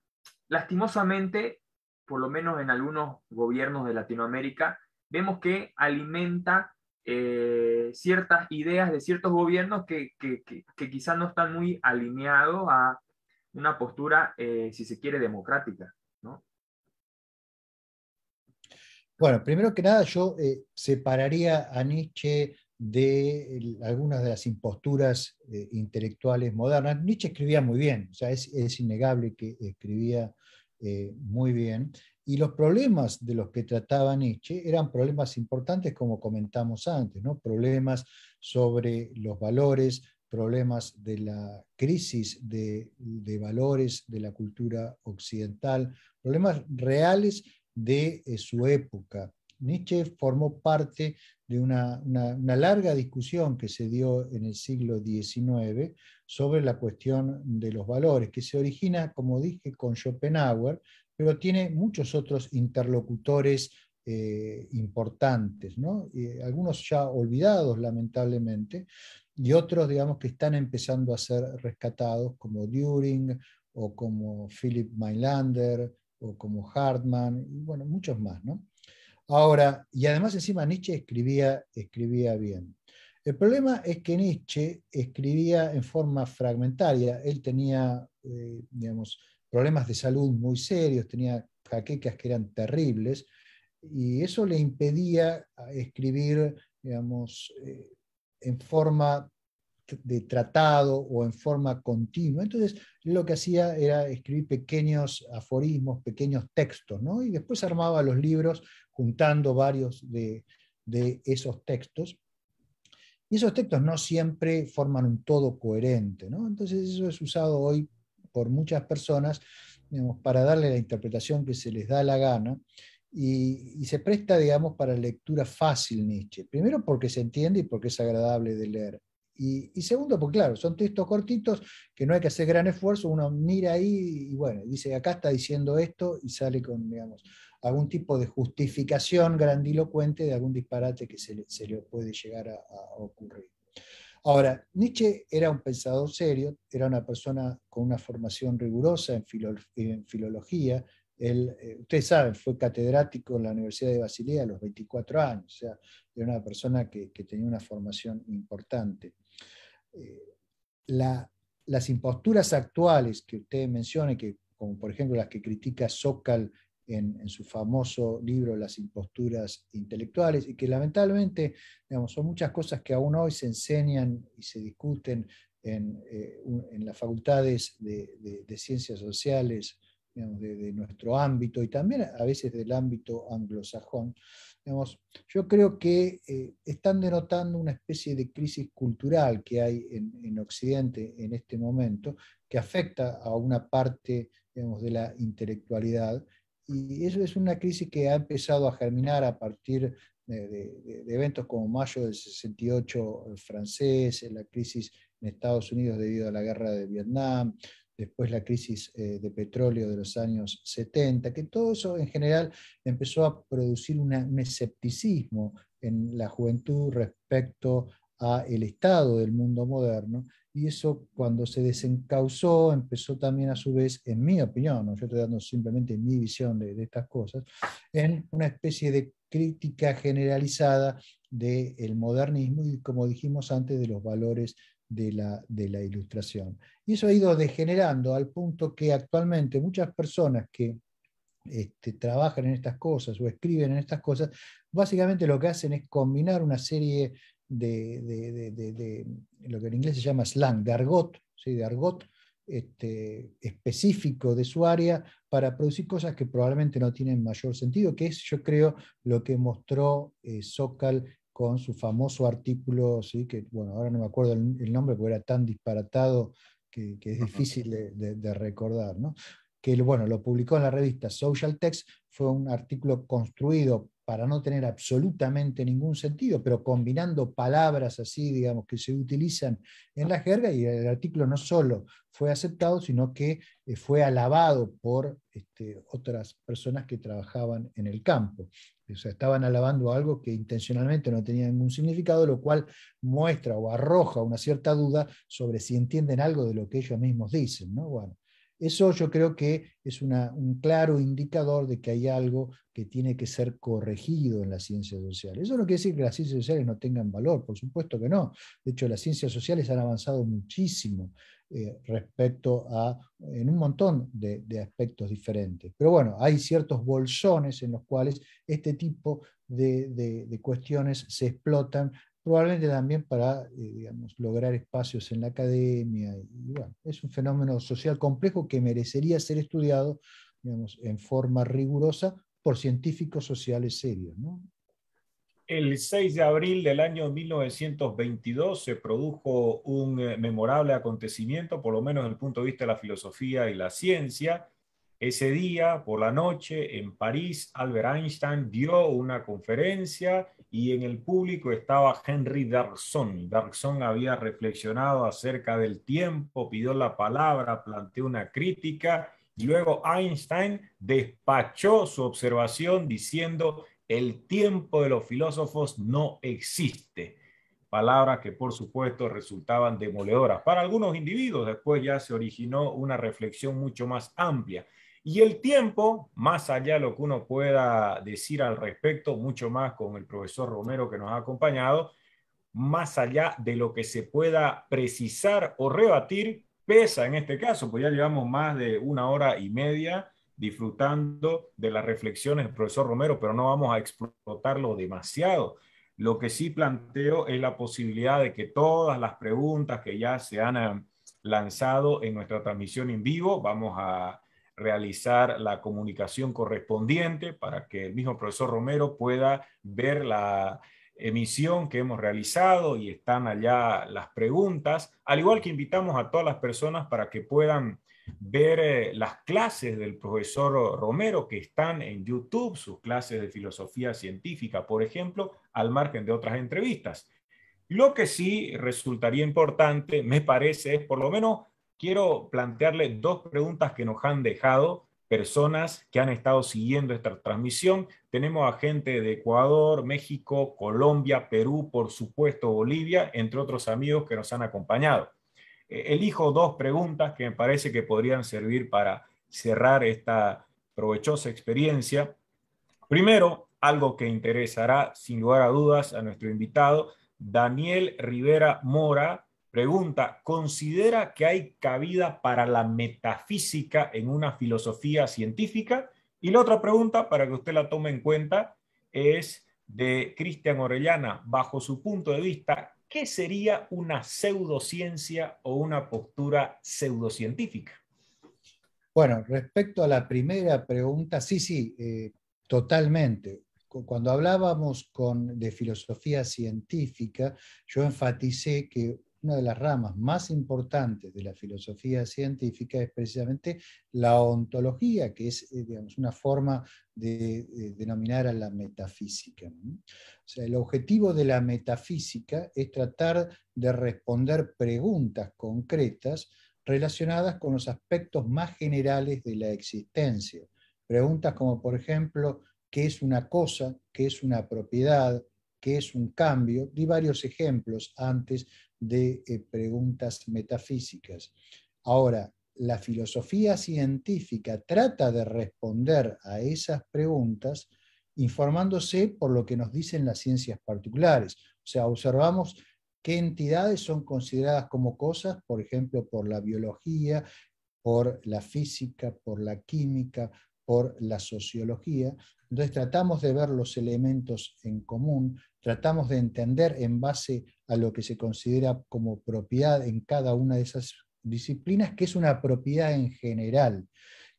lastimosamente, por lo menos en algunos gobiernos de Latinoamérica, vemos que alimenta ciertas ideas de ciertos gobiernos que quizás no están muy alineados a una postura, si se quiere, democrática, ¿no? Bueno, primero que nada yo separaría a Nietzsche de algunas de las imposturas intelectuales modernas. Nietzsche escribía muy bien, o sea, es innegable que escribía muy bien, y los problemas de los que trataba Nietzsche eran problemas importantes, como comentamos antes, ¿no? Problemas sobre los valores, problemas de la crisis de valores de la cultura occidental, problemas reales de su época. Nietzsche formó parte de una larga discusión que se dio en el siglo XIX sobre la cuestión de los valores, que se origina, como dije, con Schopenhauer, pero tiene muchos otros interlocutores importantes, ¿no? Algunos ya olvidados, lamentablemente, y otros, digamos, que están empezando a ser rescatados, como Dühring o como Philipp Mailander, o como Hartmann, y bueno, muchos más, ¿no? Ahora, y además encima Nietzsche escribía bien. El problema es que Nietzsche escribía en forma fragmentaria. Él tenía, digamos, problemas de salud muy serios, tenía jaquecas que eran terribles, y eso le impedía escribir, digamos, en forma de tratado o en forma continua. Entonces, lo que hacía era escribir pequeños aforismos, pequeños textos, ¿no? Y después armaba los libros juntando varios de esos textos. Y esos textos no siempre forman un todo coherente, ¿no? Entonces, eso es usado hoy por muchas personas, digamos, para darle la interpretación que se les da la gana. Y se presta, digamos, para lectura fácil Nietzsche. Primero porque se entiende y porque es agradable de leer. Y segundo, porque claro, son textos cortitos que no hay que hacer gran esfuerzo, uno mira ahí y bueno, dice, acá está diciendo esto, y sale con, digamos, algún tipo de justificación grandilocuente de algún disparate que se le puede llegar a ocurrir. Ahora, Nietzsche era un pensador serio, era una persona con una formación rigurosa en filología. Él, ustedes saben, fue catedrático en la Universidad de Basilea a los 24 años, o sea, era una persona que tenía una formación importante. Las imposturas actuales que usted menciona, como por ejemplo las que critica Sokal en su famoso libro Las imposturas intelectuales, y que lamentablemente, digamos, son muchas cosas que aún hoy se enseñan y se discuten en las facultades de ciencias sociales, digamos, de nuestro ámbito, y también a veces del ámbito anglosajón. Digamos, yo creo que están denotando una especie de crisis cultural que hay en Occidente en este momento, que afecta a una parte, digamos, de la intelectualidad, y eso es una crisis que ha empezado a germinar a partir de eventos como Mayo del 68 francés, la crisis en Estados Unidos debido a la guerra de Vietnam, después la crisis de petróleo de los años 70, que todo eso en general empezó a producir un escepticismo en la juventud respecto al estado del mundo moderno, y eso, cuando se desencauzó, empezó también a su vez, en mi opinión, ¿no? Yo estoy dando simplemente mi visión de estas cosas, en una especie de crítica generalizada del modernismo y, como dijimos antes, de los valores de la ilustración. Y eso ha ido degenerando al punto que actualmente muchas personas que trabajan en estas cosas o escriben en estas cosas, básicamente lo que hacen es combinar una serie de lo que en inglés se llama slang, de argot, ¿sí? De argot específico de su área, para producir cosas que probablemente no tienen mayor sentido, que es, yo creo, lo que mostró Sokal con su famoso artículo, ¿sí? Que bueno, ahora no me acuerdo el nombre porque era tan disparatado que es difícil de recordar, ¿no? Que bueno, lo publicó en la revista Social Text. Fue un artículo construido para no tener absolutamente ningún sentido, pero combinando palabras así, digamos, que se utilizan en la jerga, y el artículo no solo fue aceptado, sino que fue alabado por otras personas que trabajaban en el campo. O sea, estaban alabando algo que intencionalmente no tenía ningún significado, lo cual muestra o arroja una cierta duda sobre si entienden algo de lo que ellos mismos dicen, ¿no? Bueno, eso yo creo que es un claro indicador de que hay algo que tiene que ser corregido en las ciencias sociales. Eso no quiere decir que las ciencias sociales no tengan valor, por supuesto que no. De hecho, las ciencias sociales han avanzado muchísimo respecto en un montón de aspectos diferentes. Pero bueno, hay ciertos bolsones en los cuales este tipo de cuestiones se explotan, probablemente también para digamos, lograr espacios en la academia. Y bueno, es un fenómeno social complejo que merecería ser estudiado, digamos, en forma rigurosa por científicos sociales serios, ¿no? El 6 de abril del año 1922 se produjo un memorable acontecimiento, por lo menos desde el punto de vista de la filosofía y la ciencia. Ese día, por la noche, en París, Albert Einstein dio una conferencia y en el público estaba Henri Bergson. Bergson había reflexionado acerca del tiempo, pidió la palabra, planteó una crítica y luego Einstein despachó su observación diciendo: el tiempo de los filósofos no existe. Palabras que por supuesto resultaban demoledoras para algunos individuos. Después ya se originó una reflexión mucho más amplia. Y el tiempo, más allá de lo que uno pueda decir al respecto, mucho más con el profesor Romero que nos ha acompañado, más allá de lo que se pueda precisar o rebatir, pesa en este caso, pues ya llevamos más de 1 hora y media disfrutando de las reflexiones del profesor Romero, pero no vamos a explotarlo demasiado. Lo que sí planteo es la posibilidad de que todas las preguntas que ya se han lanzado en nuestra transmisión en vivo, vamos a realizar la comunicación correspondiente para que el mismo profesor Romero pueda ver la emisión que hemos realizado y están allá las preguntas, al igual que invitamos a todas las personas para que puedan ver las clases del profesor Romero que están en YouTube, sus clases de filosofía científica, por ejemplo, al margen de otras entrevistas. Lo que sí resultaría importante, me parece, es por lo menos quiero plantearle dos preguntas que nos han dejado personas que han estado siguiendo esta transmisión. Tenemos a gente de Ecuador, México, Colombia, Perú, por supuesto Bolivia, entre otros amigos que nos han acompañado. Elijo dos preguntas que me parece que podrían servir para cerrar esta provechosa experiencia. Primero, algo que interesará sin lugar a dudas a nuestro invitado, Daniel Rivera Mora, pregunta: ¿considera que hay cabida para la metafísica en una filosofía científica? Y la otra pregunta, para que usted la tome en cuenta, es de Cristian Orellana. Bajo su punto de vista, ¿qué sería una pseudociencia o una postura pseudocientífica? Bueno, respecto a la primera pregunta, sí, totalmente. Cuando hablábamos de filosofía científica, yo enfaticé que una de las ramas más importantes de la filosofía científica es precisamente la ontología, que es digamos, una forma de denominar a la metafísica, ¿no? O sea, el objetivo de la metafísica es tratar de responder preguntas concretas relacionadas con los aspectos más generales de la existencia. Preguntas como, por ejemplo, ¿qué es una cosa? ¿Qué es una propiedad? ¿Qué es un cambio? Di varios ejemplos antes de preguntas metafísicas. Ahora, la filosofía científica trata de responder a esas preguntas informándose por lo que nos dicen las ciencias particulares. O sea, observamos qué entidades son consideradas como cosas, por ejemplo, por la biología, por la física, por la química, por la sociología. Entonces tratamos de ver los elementos en común, tratamos de entender en base a lo que se considera como propiedad en cada una de esas disciplinas, qué es una propiedad en general,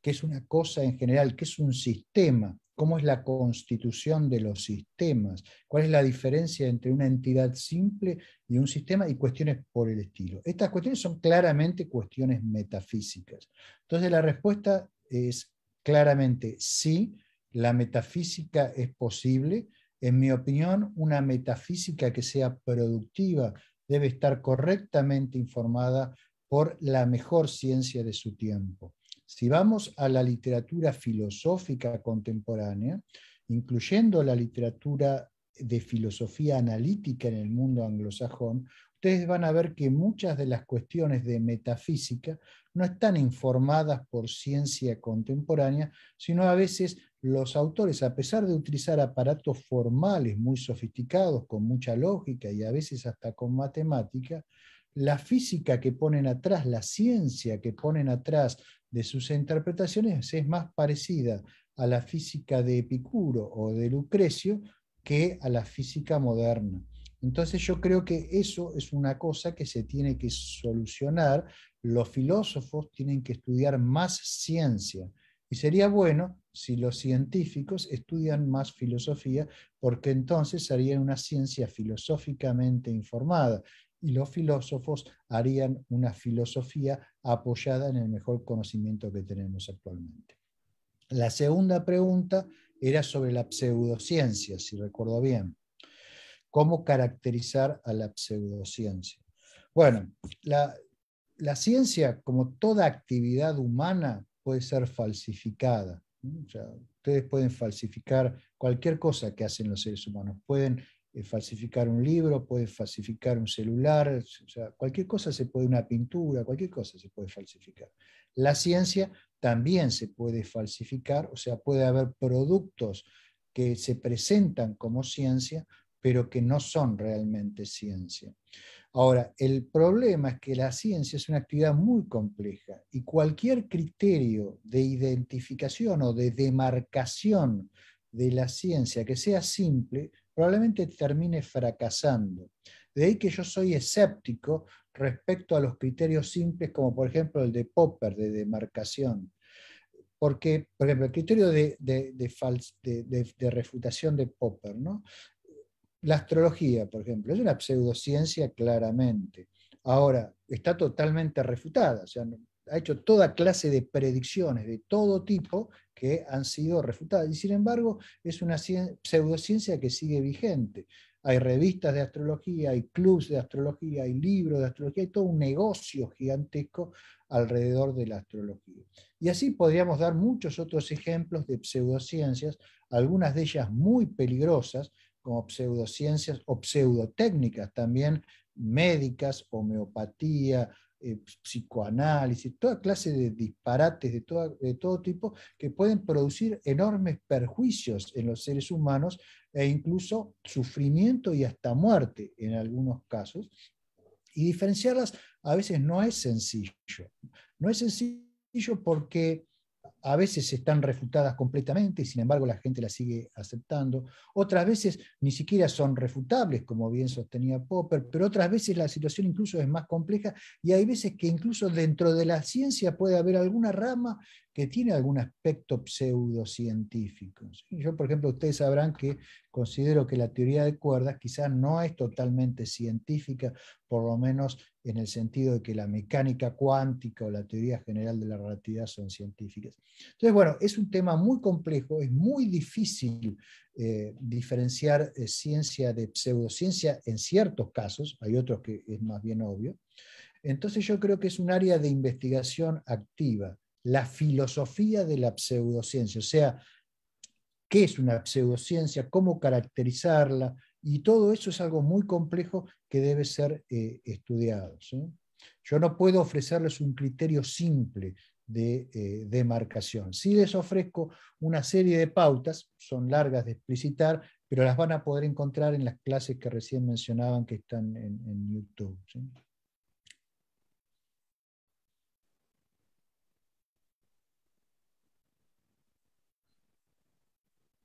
qué es una cosa en general, qué es un sistema, cómo es la constitución de los sistemas, cuál es la diferencia entre una entidad simple y un sistema, y cuestiones por el estilo. Estas cuestiones son claramente cuestiones metafísicas. Entonces la respuesta es claramente sí, La metafísica es posible. En mi opinión, una metafísica que sea productiva debe estar correctamente informada por la mejor ciencia de su tiempo. Si vamos a la literatura filosófica contemporánea, incluyendo la literatura de filosofía analítica en el mundo anglosajón, ustedes van a ver que muchas de las cuestiones de metafísica no están informadas por ciencia contemporánea, sino a veces los autores, a pesar de utilizar aparatos formales muy sofisticados, con mucha lógica y a veces hasta con matemática, la física que ponen atrás, la ciencia que ponen atrás de sus interpretaciones es más parecida a la física de Epicuro o de Lucrecio que a la física moderna. Entonces yo creo que eso es una cosa que se tiene que solucionar. Los filósofos tienen que estudiar más ciencia. Y sería bueno si los científicos estudian más filosofía, porque entonces harían una ciencia filosóficamente informada y los filósofos harían una filosofía apoyada en el mejor conocimiento que tenemos actualmente. La segunda pregunta era sobre la pseudociencia, si recuerdo bien. ¿Cómo caracterizar a la pseudociencia? Bueno, la ciencia, como toda actividad humana, puede ser falsificada. O sea, ustedes pueden falsificar cualquier cosa que hacen los seres humanos. Pueden falsificar un libro, pueden falsificar un celular, o sea, cualquier cosa se puede, una pintura, cualquier cosa se puede falsificar. La ciencia también se puede falsificar, o sea, puede haber productos que se presentan como ciencia, pero que no son realmente ciencia. Ahora, el problema es que la ciencia es una actividad muy compleja y cualquier criterio de identificación o de demarcación de la ciencia que sea simple, probablemente termine fracasando. De ahí que yo soy escéptico respecto a los criterios simples, como por ejemplo el de Popper, de demarcación. Porque, por ejemplo, el criterio de refutación de Popper, ¿no? La astrología, por ejemplo, es una pseudociencia claramente. Ahora, está totalmente refutada, o sea, ha hecho toda clase de predicciones de todo tipo que han sido refutadas, y sin embargo es una pseudociencia que sigue vigente. Hay revistas de astrología, hay clubs de astrología, hay libros de astrología, hay todo un negocio gigantesco alrededor de la astrología. Y así podríamos dar muchos otros ejemplos de pseudociencias, algunas de ellas muy peligrosas, como pseudociencias o pseudotécnicas también médicas, homeopatía, psicoanálisis, toda clase de disparates de todo tipo que pueden producir enormes perjuicios en los seres humanos e incluso sufrimiento y hasta muerte en algunos casos. Y diferenciarlas a veces no es sencillo. No es sencillo porque a veces están refutadas completamente y sin embargo la gente las sigue aceptando. Otras veces ni siquiera son refutables, como bien sostenía Popper, pero otras veces la situación incluso es más compleja y hay veces que incluso dentro de la ciencia puede haber alguna rama que tiene algún aspecto pseudocientífico. Yo, por ejemplo, ustedes sabrán que considero que la teoría de cuerdas quizás no es totalmente científica, por lo menos en el sentido de que la mecánica cuántica o la teoría general de la relatividad son científicas. Entonces, bueno, es un tema muy complejo, es muy difícil diferenciar ciencia de pseudociencia en ciertos casos, hay otros que es más bien obvio. Entonces yo creo que es un área de investigación activa, la filosofía de la pseudociencia, o sea, qué es una pseudociencia, cómo caracterizarla, y todo eso es algo muy complejo que debe ser estudiado, ¿sí? Yo no puedo ofrecerles un criterio simple de demarcación. Sí les ofrezco una serie de pautas, son largas de explicitar, pero las van a poder encontrar en las clases que recién mencionaban que están en YouTube, ¿sí?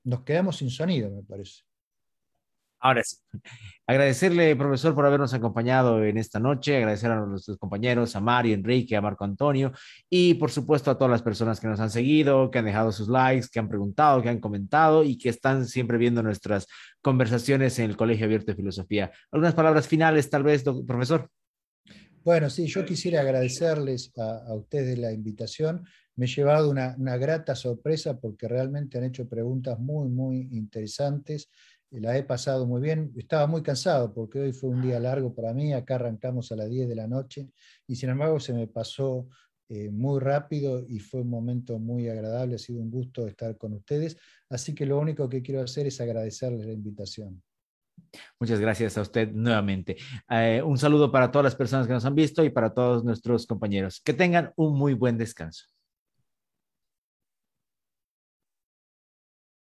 Nos quedamos sin sonido, me parece. Ahora sí. Agradecerle, profesor, por habernos acompañado en esta noche, agradecer a nuestros compañeros, a Mario, Enrique, a Marco Antonio, y por supuesto a todas las personas que nos han seguido, que han dejado sus likes, que han preguntado, que han comentado y que están siempre viendo nuestras conversaciones en el Colegio Abierto de Filosofía. ¿Algunas palabras finales, tal vez, profesor? Bueno, sí, yo quisiera agradecerles a ustedes la invitación. me he llevado una grata sorpresa porque realmente han hecho preguntas muy, muy interesantes. La he pasado muy bien. Estaba muy cansado porque hoy fue un día largo para mí. Acá arrancamos a las 10 de la noche y sin embargo se me pasó muy rápido y fue un momento muy agradable. Ha sido un gusto estar con ustedes. Así que lo único que quiero hacer es agradecerles la invitación. Muchas gracias a usted nuevamente. Un saludo para todas las personas que nos han visto y para todos nuestros compañeros. Que tengan un muy buen descanso.